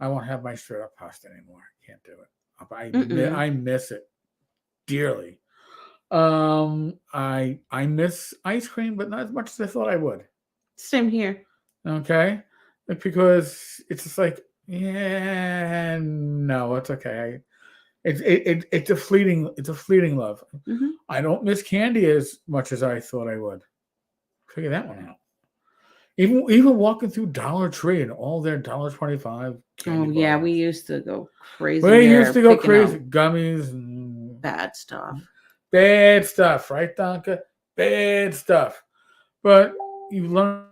I won't have my straight up pasta anymore. Can't do it. I miss it dearly. I miss ice cream, but not as much as I thought I would. Same here. Okay, because it's just like, yeah, no, it's okay. It's a fleeting love. Mm-hmm. I don't miss candy as much as I thought I would. Figure that one out. Even walking through Dollar Tree and all their $1.25. Oh yeah, we used to go crazy. We used to go crazy. Gummies and bad stuff. Bad stuff, right, Duncan? Bad stuff. But you learn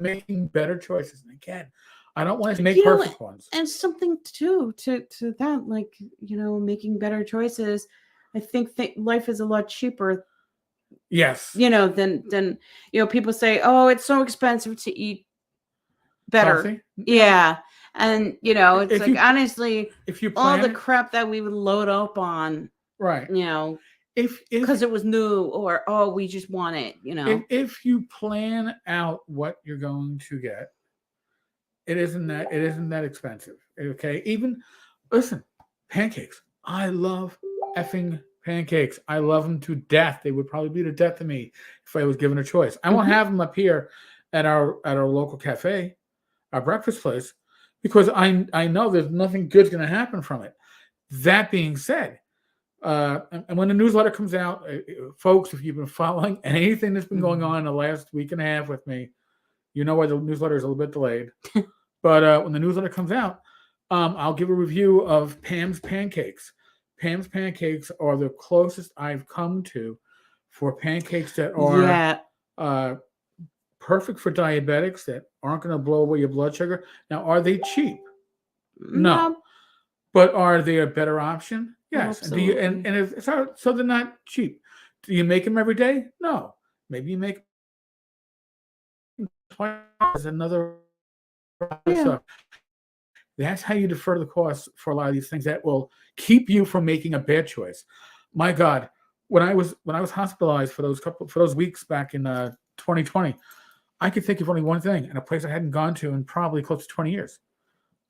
making better choices. And again, I don't want to make perfect ones. And something too to that, like, making better choices. I think life is a lot cheaper. Yes. Than people say, oh, it's so expensive to eat better. Healthy? Yeah. And it's honestly, if you all the crap that we would load up on, right? Because it was new, or we just want it. If you plan out what you're going to get, it isn't that expensive. Okay, even listen, pancakes. I love effing pancakes. I love them to death. They would probably be the death of me if I was given a choice. I won't have them up here at our local cafe, our breakfast place, because I know there's nothing good's going to happen from it. That being said, and when the newsletter comes out, folks, if you've been following anything that's been going on in the last week and a half with me, You know why the newsletter is a little bit delayed. But when the newsletter comes out, I'll give a review of Pam's pancakes. Pam's pancakes are the closest I've come to for pancakes that are perfect for diabetics that aren't going to blow away your blood sugar. Now, are they cheap? No. But are they a better option? Yes. Absolutely. And if so they're not cheap. Do you make them every day? No. Maybe you make twice another stuff. That's how you defer the cost for a lot of these things that will keep you from making a bad choice. My God, when I was hospitalized for those weeks back in 2020, I could think of only one thing, and a place I hadn't gone to in probably close to 20 years.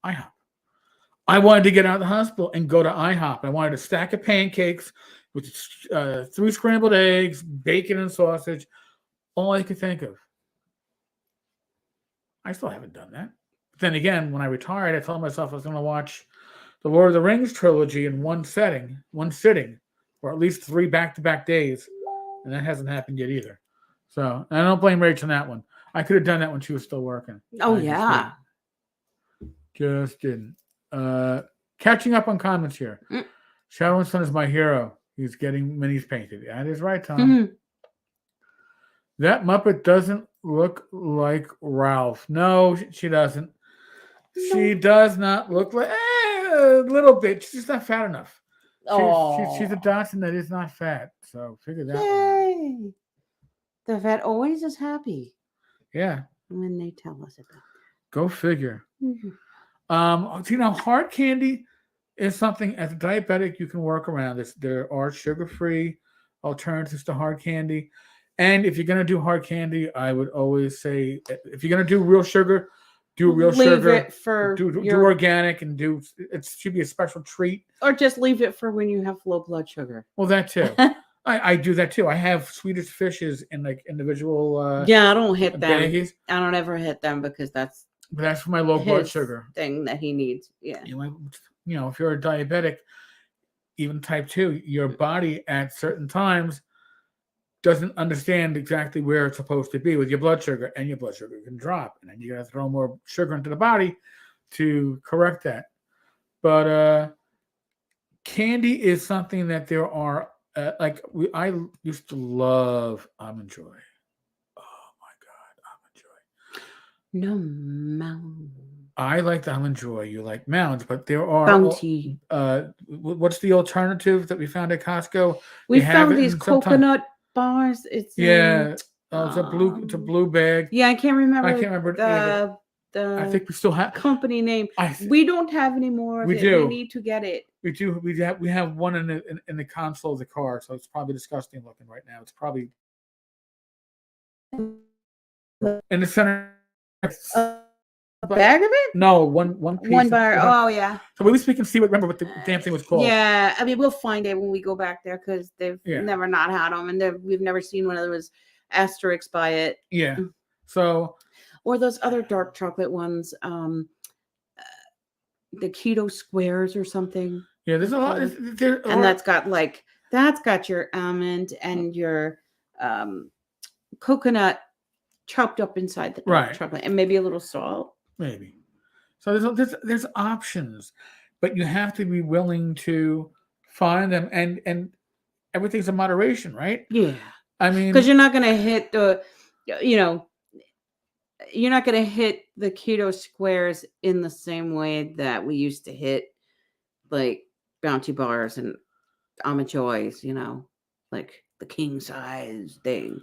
IHOP. I wanted to get out of the hospital and go to IHOP. I wanted a stack of pancakes with 3 scrambled eggs, bacon and sausage. All I could think of. I still haven't done that. But then again, when I retired, I told myself I was going to watch the Lord of the Rings trilogy in one sitting, or at least 3 back-to-back days. And that hasn't happened yet either. So I don't blame Rach on that one. I could have done that when she was still working. Oh, I just didn't. Catching up on comments here. Shadow and Son is my hero. He's getting minis painted. That is right, Tom. Mm-hmm. That Muppet doesn't look like Ralph. No, she doesn't. No. She does not look like a little bit. She's not fat enough. She's a Dachshund that is not fat. So figure that one out. The vet always is happy. Yeah. When they tell us about it. Go figure. Mm-hmm. Hard candy is something as a diabetic you can work around. There are sugar-free alternatives to hard candy. And if you're going to do hard candy, I would always say, if you're going to do real sugar, do real sugar. Leave it for do organic and it should be a special treat. Or just leave it for when you have low blood sugar. Well, that too. I do that too. I have Swedish fishes in like individual. I don't hit them. Baggies. I don't ever hit them because that's for my low blood sugar thing that he needs. Yeah. If you're a diabetic, even type 2, your body at certain times doesn't understand exactly where it's supposed to be with your blood sugar, and your blood sugar can drop, and then you got to throw more sugar into the body to correct that. But candy is something that there are. I used to love Almond Joy. Oh my God, Almond Joy. No mound. I like Almond Joy. You like Mounds, but there are Bounty. What's the alternative that we found at Costco? We found these coconut bars. It's it's a blue bag. Yeah, I can't remember. I can't remember I think we still have company name. We don't have any more. We do. We need to get it. We do. We have one in the console of the car, so it's probably disgusting looking right now. It's probably in the center. A bag of it? No, one piece. One bar. Oh yeah. So at least we can remember what the damn thing was called. Yeah, I mean we'll find it when we go back there because they've never not had them, and we've never seen one of those asterisks by it. Yeah. So. Or those other dark chocolate ones, the keto squares or something. Yeah, there's a lot. And that's got your almond and your coconut chopped up inside the dark chocolate, and maybe a little salt. Maybe. So there's options, but you have to be willing to find them, and everything's in moderation, right? Yeah. I mean, because you're not going to hit you're not going to hit the keto squares in the same way that we used to hit like Bounty bars and Almond Joys, like the king size thing.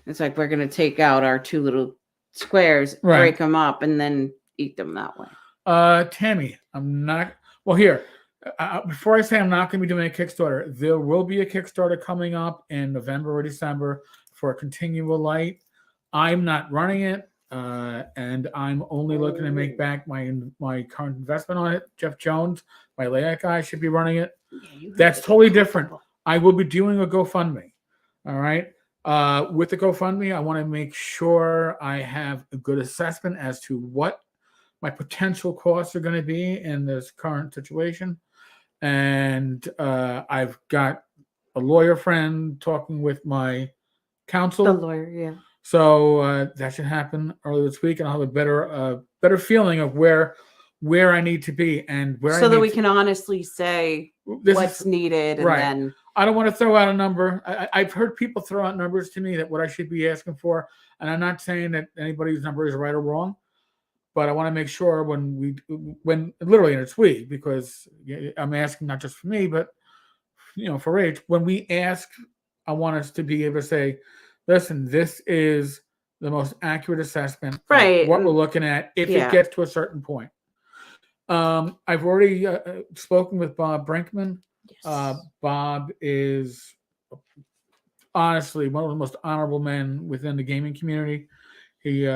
It's like we're going to take out our 2 little squares, break them up, and then eat them that way. Tammy, I'm not. Well, here, before I say I'm not going to be doing a Kickstarter, there will be a Kickstarter coming up in November or December for a Continual Light. I'm not running it. And I'm only looking to make back my current investment on it. Jeff Jones, my layout guy, should be running it. That's totally different. I will be doing a GoFundMe. All right. With the GoFundMe, I want to make sure I have a good assessment as to what my potential costs are going to be in this current situation. And I've got a lawyer friend talking with my counsel. The lawyer, yeah. So that should happen early this week, and I'll have a better feeling of where I need to be and where I So that need we to, can honestly say this what's is needed, and right. then I don't want to throw out a number. I've heard people throw out numbers to me that what I should be asking for, and I'm not saying that anybody's number is right or wrong, but I want to make sure when literally, and it's we, because I'm asking not just for me, but for Rach, when we ask, I want us to be able to say, listen, this is the most accurate assessment of Right, what we're and looking at if it yeah. gets to a certain point. I've already spoken with Bob Brinkman. Yes. Bob is honestly one of the most honorable men within the gaming community. He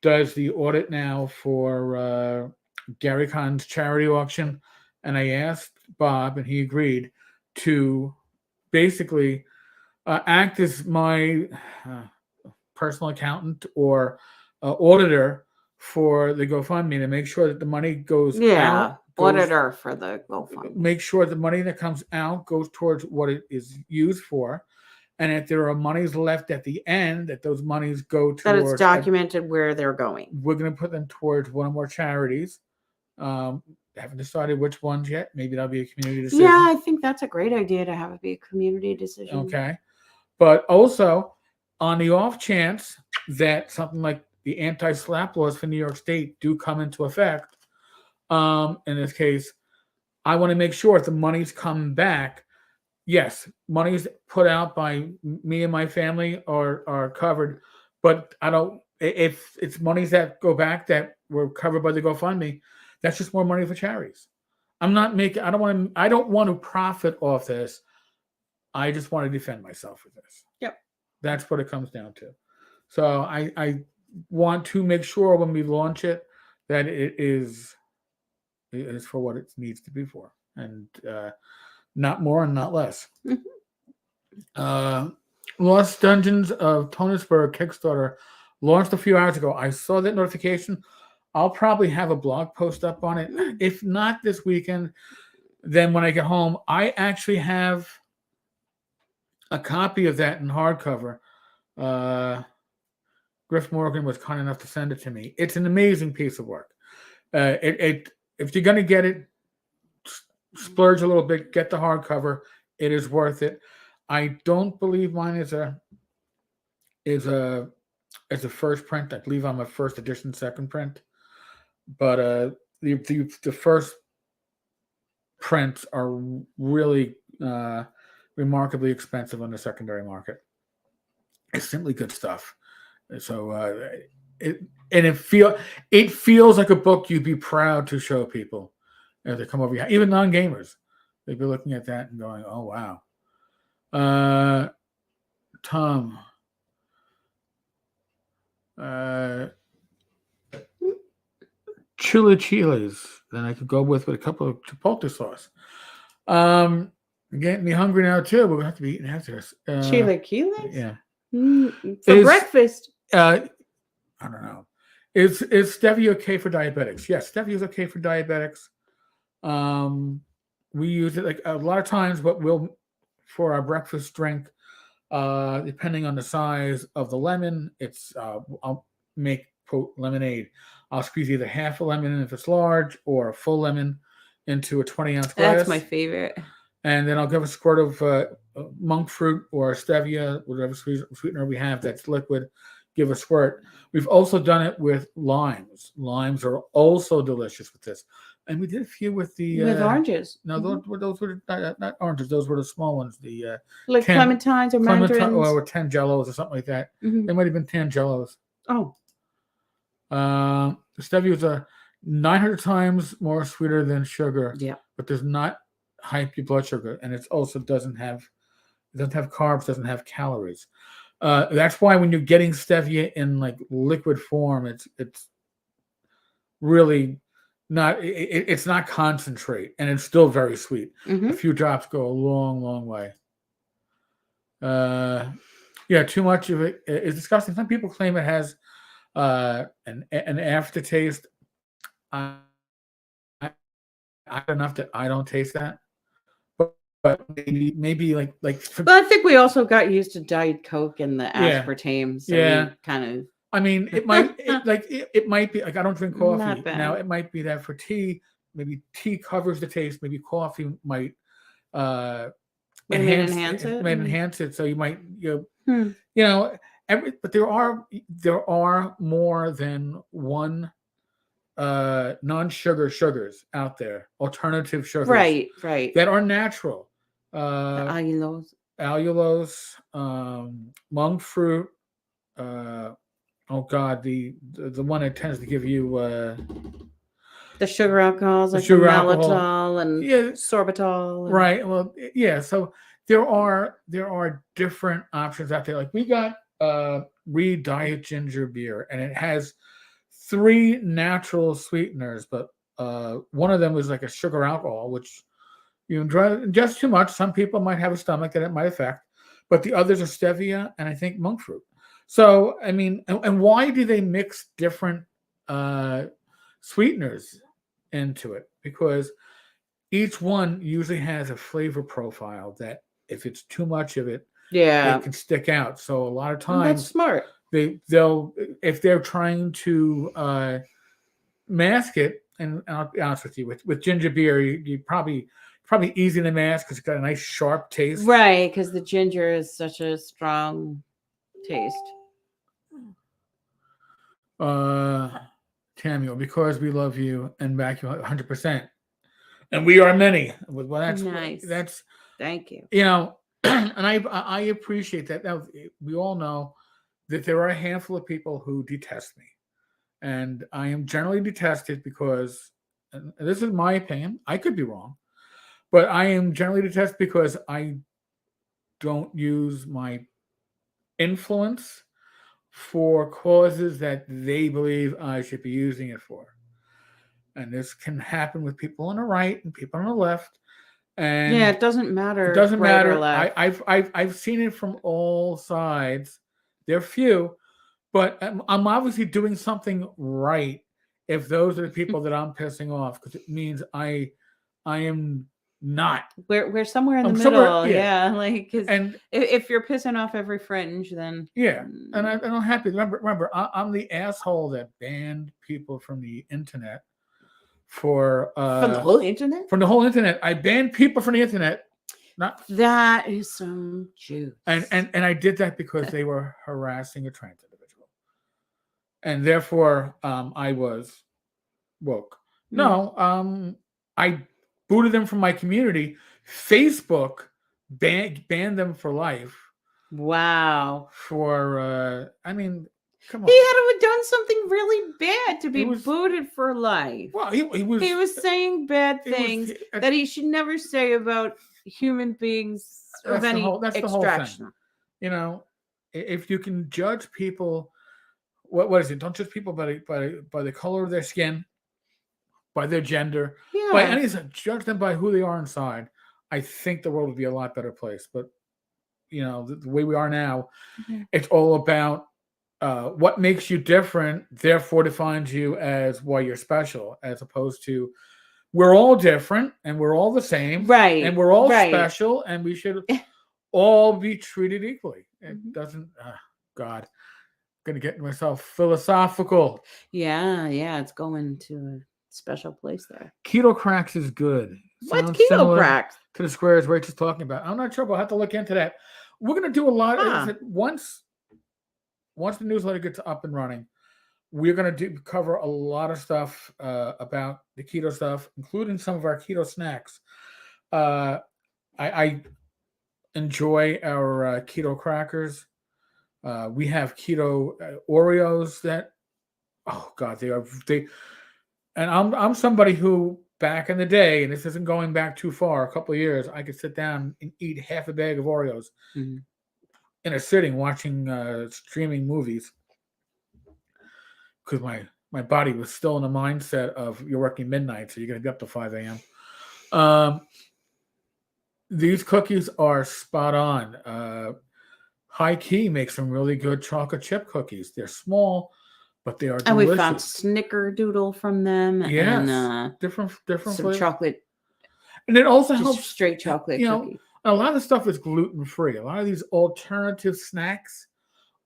does the audit now for Gary Khan's charity auction, and I asked Bob, and he agreed to basically act as my personal accountant or auditor for the GoFundMe to make sure that the money goes out. Auditor for the GoFundMe. Make sure the money that comes out goes towards what it is used for. And if there are monies left at the end, that those monies go towards. That it's documented where they're going. We're going to put them towards one or more charities. Haven't decided which ones yet. Maybe that'll be a community decision. Yeah, I think that's a great idea to have it be a community decision. Okay. But also, on the off chance that something like the anti-SLAPP laws for New York State do come into effect, in this case, I want to make sure if the money's come back, yes, money's put out by me and my family are covered, but I don't. If it's monies that go back that were covered by the GoFundMe, that's just more money for charities. I'm not making. I don't want to profit off this. I just want to defend myself with this. Yep. That's what it comes down to. So I want to make sure when we launch it that it is for what it needs to be for, and not more and not less. Lost Dungeons of Tonisburg Kickstarter launched a few hours ago. I saw that notification. I'll probably have a blog post up on it. If not this weekend, then when I get home, I actually have a copy of that in hardcover. Griff Morgan was kind enough to send it to me. It's an amazing piece of work. If you're going to get it, splurge a little bit, get the hardcover. It is worth it. I don't believe mine is a first print. I believe I'm a first edition, second print. But the first prints are really remarkably expensive on the secondary market. It's simply good stuff. So it feels like a book you'd be proud to show people as they come over here, even non-gamers. They'd be looking at that and going, "Oh wow." Tom. Chiles. Then I could go with a couple of chipotle sauce. Getting me hungry now too. We're gonna have to be eating after this. Chilaquiles? Yeah. For breakfast. I don't know. Is stevia okay for diabetics? Yes, stevia is okay for diabetics. We use it like a lot of times. What we'll for our breakfast drink, depending on the size of the lemon, I'll make quote lemonade. I'll squeeze either half a lemon in if it's large, or a full lemon into a 20-ounce glass. That's my favorite. And then I'll give a squirt of monk fruit or stevia, whatever sweetener we have that's liquid. Give a squirt. We've also done it with limes. Limes are also delicious with this. And we did a few with oranges. No, those were not oranges. Those were the small ones. The like clementines or mandarins, or tangelos or something like that. They might have been tangelos. Oh. The stevia is 900 times more sweeter than sugar. Yeah. But does not hype your blood sugar, and it also doesn't have carbs, doesn't have calories. That's why when you're getting stevia in like liquid form, it's really not. It's not concentrate, and it's still very sweet. A few drops go a long, long way. Yeah, too much of it is disgusting. Some people claim it has an aftertaste. I enough that I don't taste that. but maybe like But I think we also got used to Diet Coke and the Yeah. aspartame, so Yeah. we kind of. I mean, it might it might be like I don't drink Not coffee. bad. Now it might be that for tea, maybe tea covers the taste. Maybe coffee might enhance it. Might enhance it. So you might Hmm. you know but there are more than one non-sugar sugars out there, alternative sugars, Right. that are natural. The allulose. Allulose, monk fruit. Oh God, the one that tends to give you The sugar alcohols, the like sugar the alcohol. maltol and sorbitol. And... Right. Well, yeah. So there are different options out there. Like we got Reed Diet Ginger Beer, and it has 3 natural sweeteners, but one of them is like a sugar alcohol, which you ingest too much. Some people might have a stomach that it might affect, but the others are stevia and I think monk fruit. So, I mean, and why do they mix different sweeteners into it? Because each one usually has a flavor profile that if it's too much of it, it can stick out. So a lot of times that's smart. They'll if they're trying to mask it, and I'll be honest with you, with ginger beer, you probably easy to mask because it's got a nice sharp taste. Right, because the ginger is such a strong taste. Tammy, because we love you and back you 100%, and we are many. Well, that's nice. That's thank you. And I appreciate that. Now we all know that there are a handful of people who detest me, and I am generally detested because, and this is my opinion. I could be wrong, but I am generally detested because I don't use my influence for causes that they believe I should be using it for. And this can happen with people on the right and people on the left. And it doesn't matter. It doesn't right matter. Or left. I've seen it from all sides. They're few, but I'm obviously doing something right if those are the people that I'm pissing off, because it means I am not. We're somewhere in the middle, like and if you're pissing off every fringe, then and I'm happy. Remember, I'm the asshole that banned people from the internet from the whole internet. From the whole internet, I banned people from the internet. That is some juice. And I did that because they were harassing a trans individual, and therefore I was woke. No, I booted them from my community. Facebook banned them for life. Wow. For I mean, come on. He had to have done something really bad to be booted for life. Well, he was saying bad things that he should never say about human beings of any extraction. If you can judge people, what is it? Don't judge people by the color of their skin, by their gender, by anything. Judge them by who they are inside. I think the world would be a lot better place. But the way we are now, it's all about what makes you different, therefore defines you as why you're special, as opposed to we're all different and we're all the same, right? And we're all special, and we should all be treated equally. It doesn't. God, I'm gonna get myself philosophical. Yeah, it's going to a special place there. Keto cracks is good. What's keto cracks? To the squares Rachel's talking about. I'm not sure, but I'll have to look into that. We're gonna do a lot of it once the newsletter gets up and running. We're going to cover a lot of stuff about the keto stuff, including some of our keto snacks. I enjoy our keto crackers. We have keto Oreos that, oh God, they. And I'm somebody who back in the day, and this isn't going back too far, a couple of years, I could sit down and eat half a bag of Oreos in a sitting, watching streaming movies. Because my body was still in the mindset of you're working midnight, so you're going to be up to 5 a.m. These cookies are spot on. High Key makes some really good chocolate chip cookies. They're small, but they are delicious. And we found Snickerdoodle from them. Yes, and different some flavors. chocolate. And it also Just helps. straight chocolate You know, cookie. a lot of stuff is gluten free. A lot of these alternative snacks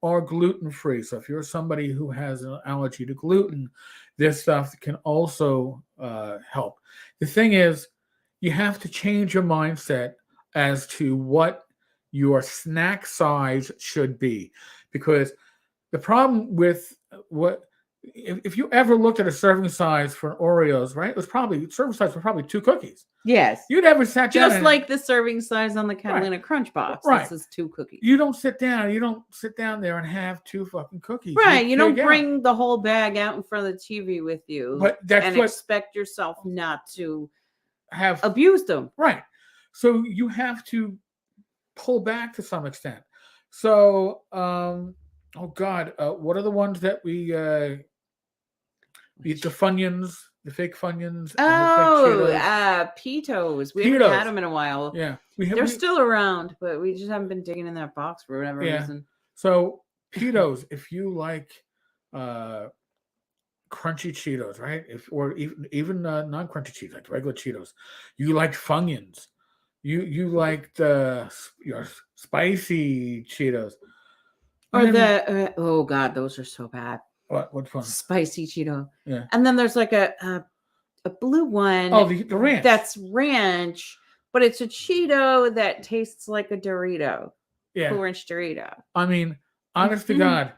are gluten free. So if you're somebody who has an allergy to gluten, this stuff can also help. The thing is, you have to change your mindset as to what your snack size should be, because the problem with what if you ever looked at a serving size for Oreos, right? It was probably serving size for probably 2 cookies. Yes. You never sat down. Just like the serving size on the Catalina Crunch box. Right. This is 2 cookies. You don't sit down. You don't sit down there and have 2 fucking cookies. Right. You don't pig out. bring the whole bag out in front of the TV with you But that's and what expect yourself not to have abuse them. right. So you have to pull back to some extent. So, oh God, what are the ones that we eat? The Funyuns, the fake Funyuns. Oh, and the fake Pitos. We haven't had them in a while. Yeah, They're still around, but we just haven't been digging in that box for whatever reason. So Pitos, if you like crunchy Cheetos, right? Or even non-crunchy Cheetos, like regular Cheetos, you like Funyuns, you like your spicy Cheetos, or the oh God, those are so bad. What fun? Spicy Cheeto. Yeah. And then there's like a blue one. Oh, the ranch. That's ranch, but it's a Cheeto that tastes like a Dorito. Yeah. Cool Ranch Dorito. I mean, honest to God,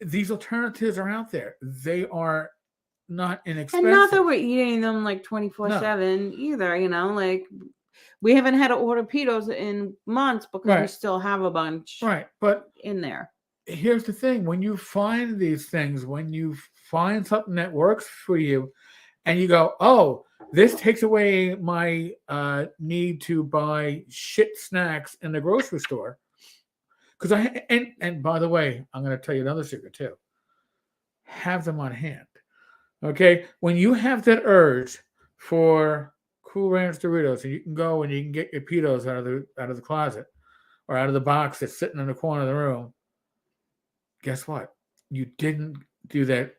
these alternatives are out there. They are not inexpensive. And not that we're eating them like 24/7 either, you know, like we haven't had to order Pitos in months because we still have a bunch but in there. Here's the thing. When you find these things, when you find something that works for you and you go, oh, this takes away my need to buy shit snacks in the grocery store. Because and by the way, I'm going to tell you another secret too. Have them on hand. Okay? When you have that urge for Cool Ranch Doritos, and you can go and you can get your Pitos out of the closet or out of the box that's sitting in the corner of the room. Guess what? You didn't do that.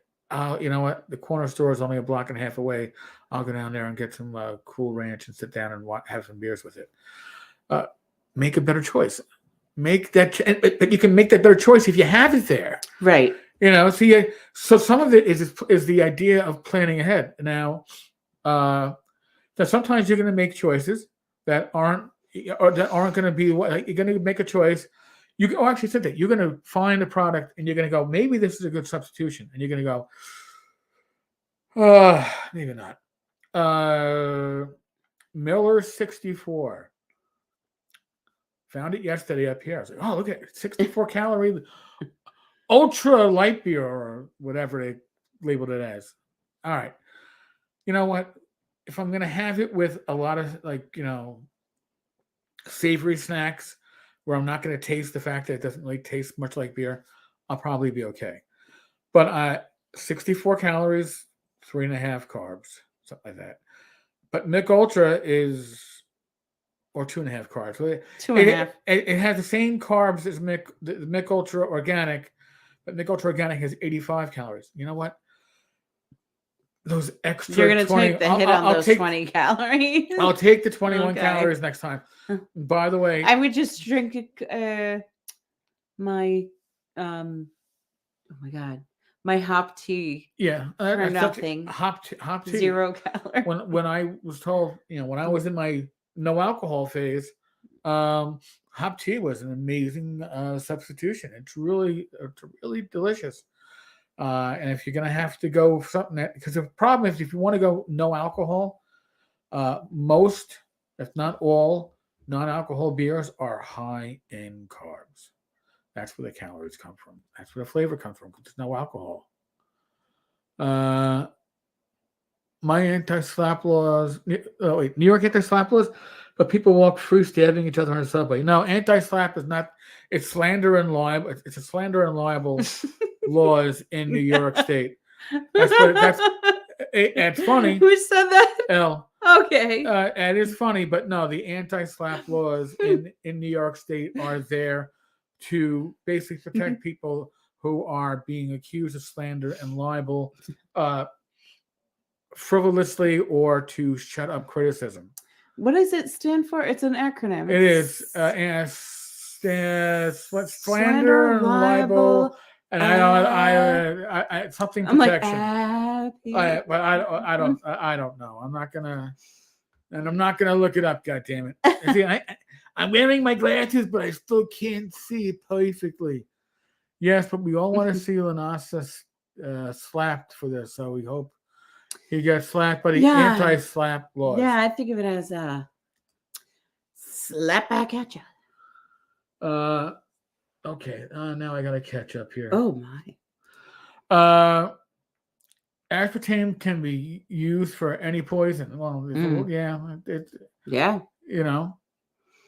You know what? The corner store is only a block and a half away. I'll go down there and get some Cool Ranch and sit down and have some beers with it. Make a better choice. Make that, but you can make that better choice if you have it there. Right. You know, see, so some of it is the idea of planning ahead. Now, that sometimes you're going to make choices that aren't going to be what you're going to make a choice. Actually said that you're going to find a product and you're going to go, maybe this is a good substitution, and you're going to go, maybe not. Miller 64. Found it yesterday up here. I was like, oh, look at it, 64 calorie ultra light beer or whatever they labeled it as. All right. You know what? If I'm going to have it with a lot of savory snacks where I'm not going to taste the fact that it doesn't really taste much like beer, I'll probably be okay. But 64 calories, 3.5 carbs, something like that. But Mick Ultra is, or 2.5 carbs. 2.5. It has the same carbs as the Mick Ultra Organic, but Mick Ultra Organic has 85 calories. You know what? Those extra You're going to take the hit on those 20 calories. I'll take the 21 calories next time. By the way, I would just drink my oh my God, my hop tea. Yeah, for nothing. Hop tea. 0 calories. When I was told, when I was in my no alcohol phase, hop tea was an amazing substitution. It's really delicious. And if you're going to have to go something because the problem is if you want to go no alcohol, most, if not all, non-alcohol beers are high in carbs. That's where the calories come from. That's where the flavor comes from because there's no alcohol. My anti-slap laws. New York anti-slap laws, but people walk through stabbing each other on the subway. No, anti-slap is not. It's slander and libel. It's a slander and libel laws in New York State. It's funny. Who said that? L. Okay. It is funny, but no, the anti-slap laws in New York State are there to basically protect people who are being accused of slander and libel frivolously or to shut up criticism. What does it stand for? It's an acronym. It is what's slander and libel, and I something I'm like, protection. But I don't know. I'm not gonna look it up. God damn it! See, I'm wearing my glasses, but I still can't see it perfectly. Yes, but we all want to see Lanasa slapped for this, so we hope he gets slapped by the anti-slap laws. Yeah, I think of it as a slap back at you. Okay. Now I gotta catch up here. Oh my. Aspartame can be used for any poison. Well, it's Yeah. you know,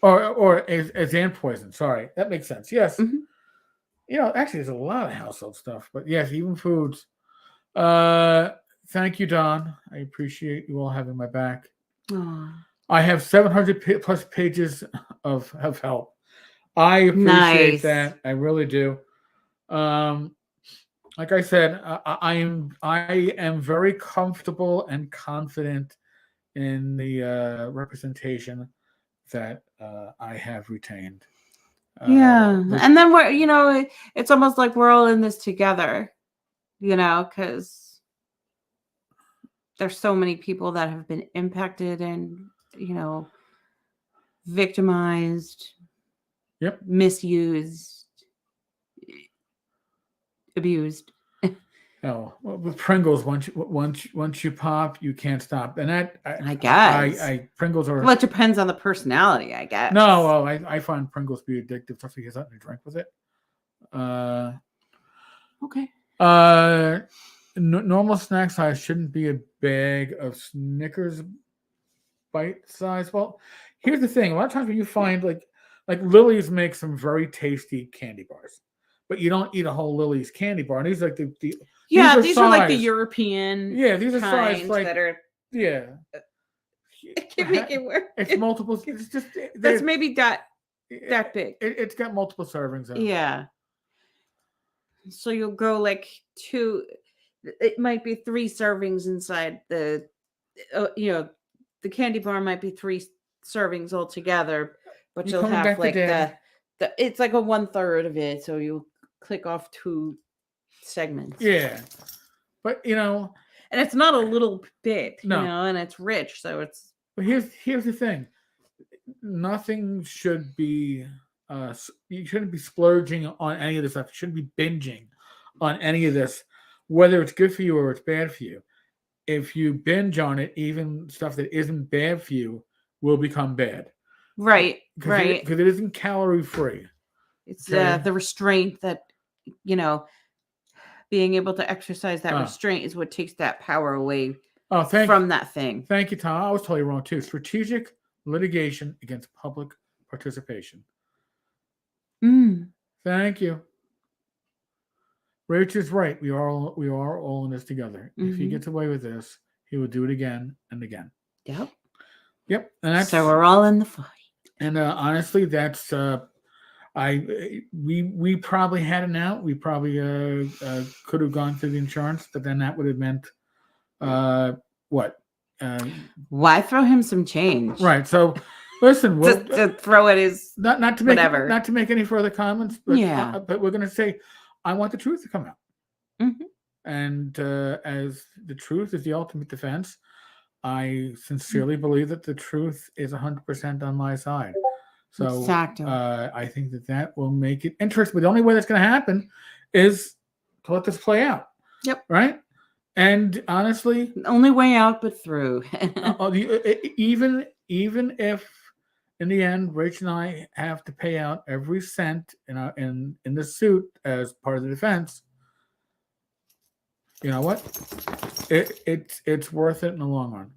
or as ant poison. Sorry, that makes sense. Yes. Mm-hmm. Actually, there's a lot of household stuff, but yes, even foods. Thank you, Don. I appreciate you all having my back. Aww. I have 700 plus pages of help. I appreciate that. I really do. Like I said, I am very comfortable and confident in the representation that I have retained. And then it's almost like we're all in this together, because there's so many people that have been impacted and, victimized, misused, abused. Oh, well, with Pringles, once you pop, you can't stop, and that I guess Pringles are. Well, it depends on the personality, I guess. No, well, I find Pringles to be addictive, especially because I drink with it. Okay. Normal snack size shouldn't be a bag of Snickers bite size. Well, here's the thing: a lot of times when you find like Lily's makes some very tasty candy bars, but you don't eat a whole Lily's candy bar. And these are like these are like the European. Yeah, these are size like that are. Yeah. I can't make it work. It's multiple. It's just that's maybe that big. It's got multiple servings. Yeah. So you'll go like 2. It might be 3 servings inside the. The candy bar might be 3 servings altogether, but you'll have like the. It's like a 1/3 of it, so you click off 2 segments. Yeah, but and it's not a little bit, and it's rich, so it's. But here's the thing: nothing should be. You shouldn't be splurging on any of this stuff. You shouldn't be binging on any of this, whether it's good for you or it's bad for you. If you binge on it, even stuff that isn't bad for you will become bad. Right. Because it isn't calorie free. It's the restraint that, being able to exercise that restraint is what takes that power away from that thing. Thank you, Tom. I was totally wrong too. Strategic litigation against public participation. Thank you. Rach is right. We are all in this together. Mm-hmm. If he gets away with this, he will do it again and again. Yep. And so we're all in the fight. And honestly, that's we probably had an out. We probably could have gone through the insurance, but then that would have meant what? Why throw him some change? Right. So listen, to throw it is not to make whatever. Not to make any further comments, but but we're going to say I want the truth to come out. Mm-hmm. And as the truth is the ultimate defense, I sincerely believe that the truth is 100% on my side. So I think that will make it interesting. But the only way that's going to happen is to let this play out. Yep. Right? And honestly... The only way out but through. Even if in the end, Rach and I have to pay out every cent in the suit as part of the defense, you know what? It's worth it in the long run.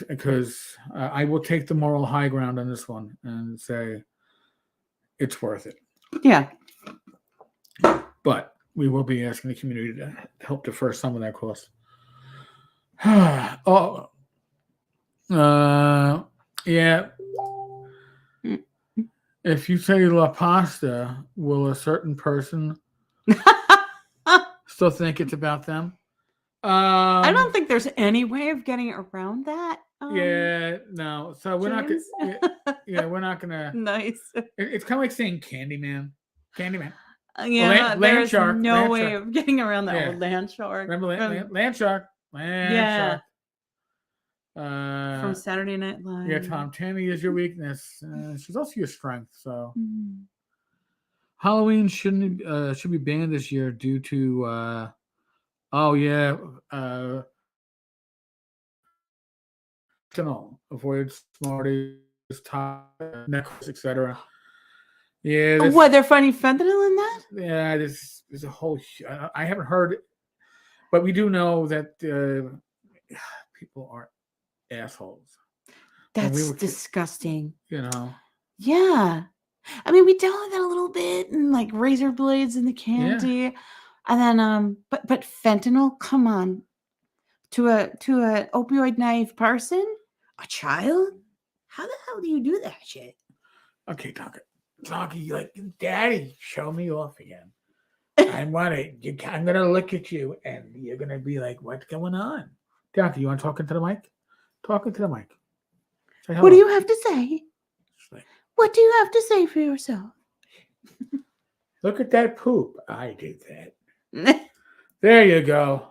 Because I will take the moral high ground on this one and say it's worth it. Yeah. But we will be asking the community to help defer some of that cost. Yeah. If you say La Pasta, will a certain person still think it's about them? I don't think there's any way of getting around that. Yeah, no. So we're not James? gonna. Yeah, we're not gonna. Nice. It's kind of like saying Candyman. Candyman. Yeah, there Land is shark. no Land way shark. of getting around that Yeah. old land shark. Remember land shark. Land Yeah, shark. from Saturday Night Live. Yeah, Tom. Tammy is your weakness. She's also your strength. So Mm. Halloween should be banned this year due to oh yeah avoid Smarties, necklace, etc. Yeah, Oh, this what? They're finding fentanyl in that? yeah this is a whole. I haven't heard, but we do know that people are assholes. When we That's were disgusting. you know. Yeah. I mean, we dealt with that a little bit, and like razor blades in the candy, and then but fentanyl. Come on, to a opioid naive person, a child. How the hell do you do that shit? Okay, Donkey, like, Daddy, show me off again. I'm gonna look at you, and you're gonna be like, "What's going on?" Donkey, you want to talk into the mic? Talk into the mic. Say hello. What do you have to say? She's like, What do you have to say for yourself? look at that poop. I did that. There you go.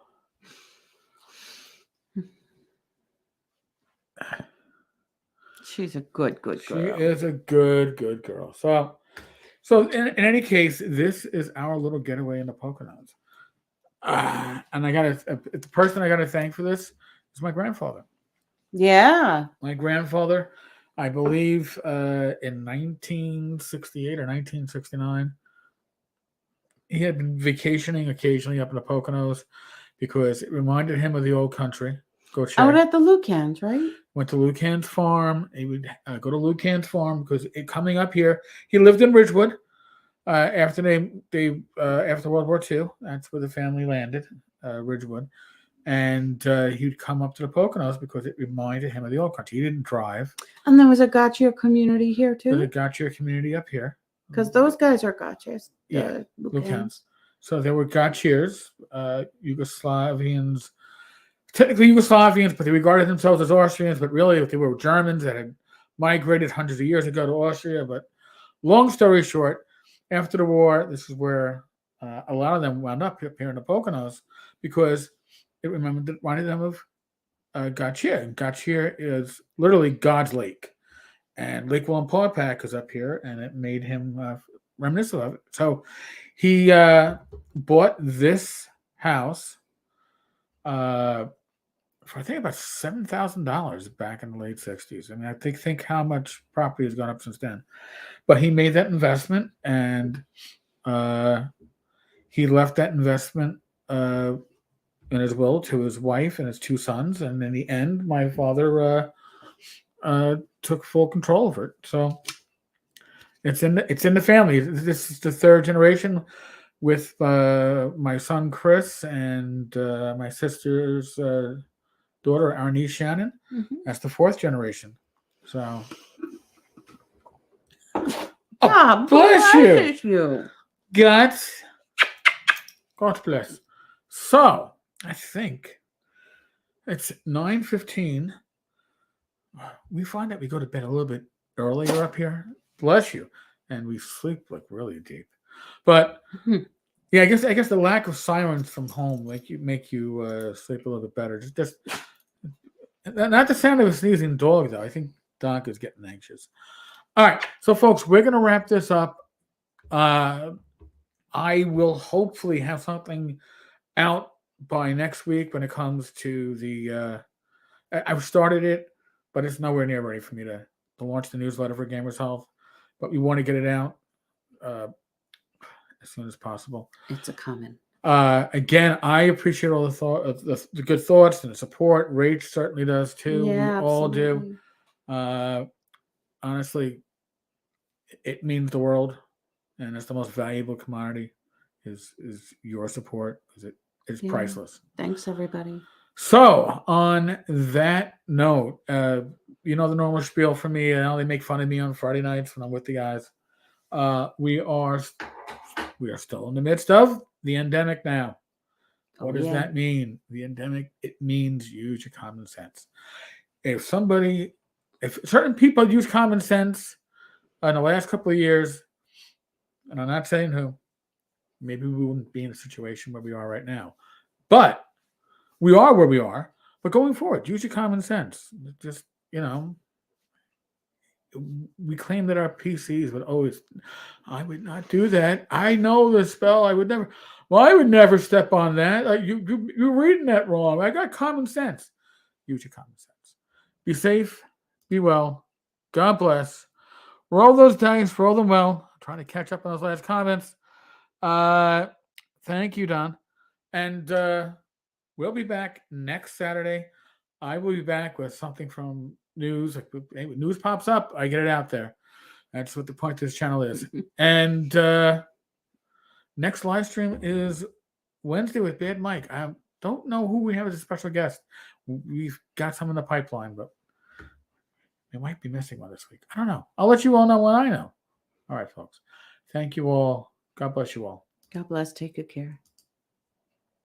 She's a good girl. She is a good girl. So in any case, this is our little getaway in the Poconos. And the person I gotta thank for this is my grandfather. Yeah. My grandfather, I believe, in 1968 or 1969, he had been vacationing occasionally up in the Poconos because it reminded him of the old country. Go check. Out at the Lucans, right? Went to Lucan's farm. He would go to Lucan's farm because coming up here, he lived in Ridgewood. After after World War II, that's where the family landed, Ridgewood, and he'd come up to the Poconos because it reminded him of the old country. He didn't drive. And there was a gotcha community here There's too, a gotcha community up here because those guys are gotchas. Yeah, Lucans. Lucans. So there were gotchiers, Yugoslavians, technically Yugoslavians, but they regarded themselves as Austrians, but really they were Germans that had migrated hundreds of years ago to Austria. But long story short, after the war, this is where a lot of them wound up here in the Poconos because it reminded them of Gotcha. And Gotcha is literally God's lake. And Lake Wallenpaupack is up here, and it made him reminiscent of it. So he bought this house for I think about $7,000 back in the late 60s. I mean, I think how much property has gone up since then. But he made that investment, and he left that investment in his will to his wife and his two sons. And in the end, my father took full control of it. So it's in the family. This is the third generation with my son Chris and my sister's daughter, our niece Shannon. Mm-hmm. That's the fourth generation. So, God bless you. God bless. So, I think it's 9:15. We find that we go to bed a little bit earlier up here. Bless you, and we sleep like really deep. But yeah, I guess the lack of silence from home make you sleep a little bit better. Just not the sound of a sneezing dog though. I think Doc is getting anxious. All right, so folks, we're gonna wrap this up. I will hopefully have something out by next week when it comes to the. I've started it, but it's nowhere near ready for me to launch the newsletter for Gamers Health. But we want to get it out as soon as possible. It's a common. Again, I appreciate all the good thoughts and the support. Rach certainly does too. Yeah, we all absolutely. do. Honestly, it means the world, and it's the most valuable commodity. Is your support because it is priceless. Thanks, everybody. So, on that note, you know the normal spiel for me. They make fun of me on Friday nights when I'm with the guys. We are still in the midst of the endemic now. What does that mean? The endemic, it means use your common sense. if certain people use common sense in the last couple of years, and I'm not saying who, maybe we wouldn't be in a situation where we are right now. But we are where we are. But going forward, use your common sense. Just, we claim that our PCs would always, I would not do that. I know the spell. I would never step on that. You're reading that wrong. I got common sense. Use your common sense. Be safe. Be well. God bless. Roll those dice. Roll them well. I'm trying to catch up on those last comments. Thank you, Don. And we'll be back next Saturday. I will be back with something from news. Like, news pops up, I get it out there. That's what the point of this channel is. And next live stream is Wednesday with Bad Mike. I don't know who we have as a special guest. We've got some in the pipeline, but we might be missing one this week. I don't know. I'll let you all know when I know. All right, folks. Thank you all. God bless you all. God bless. Take good care.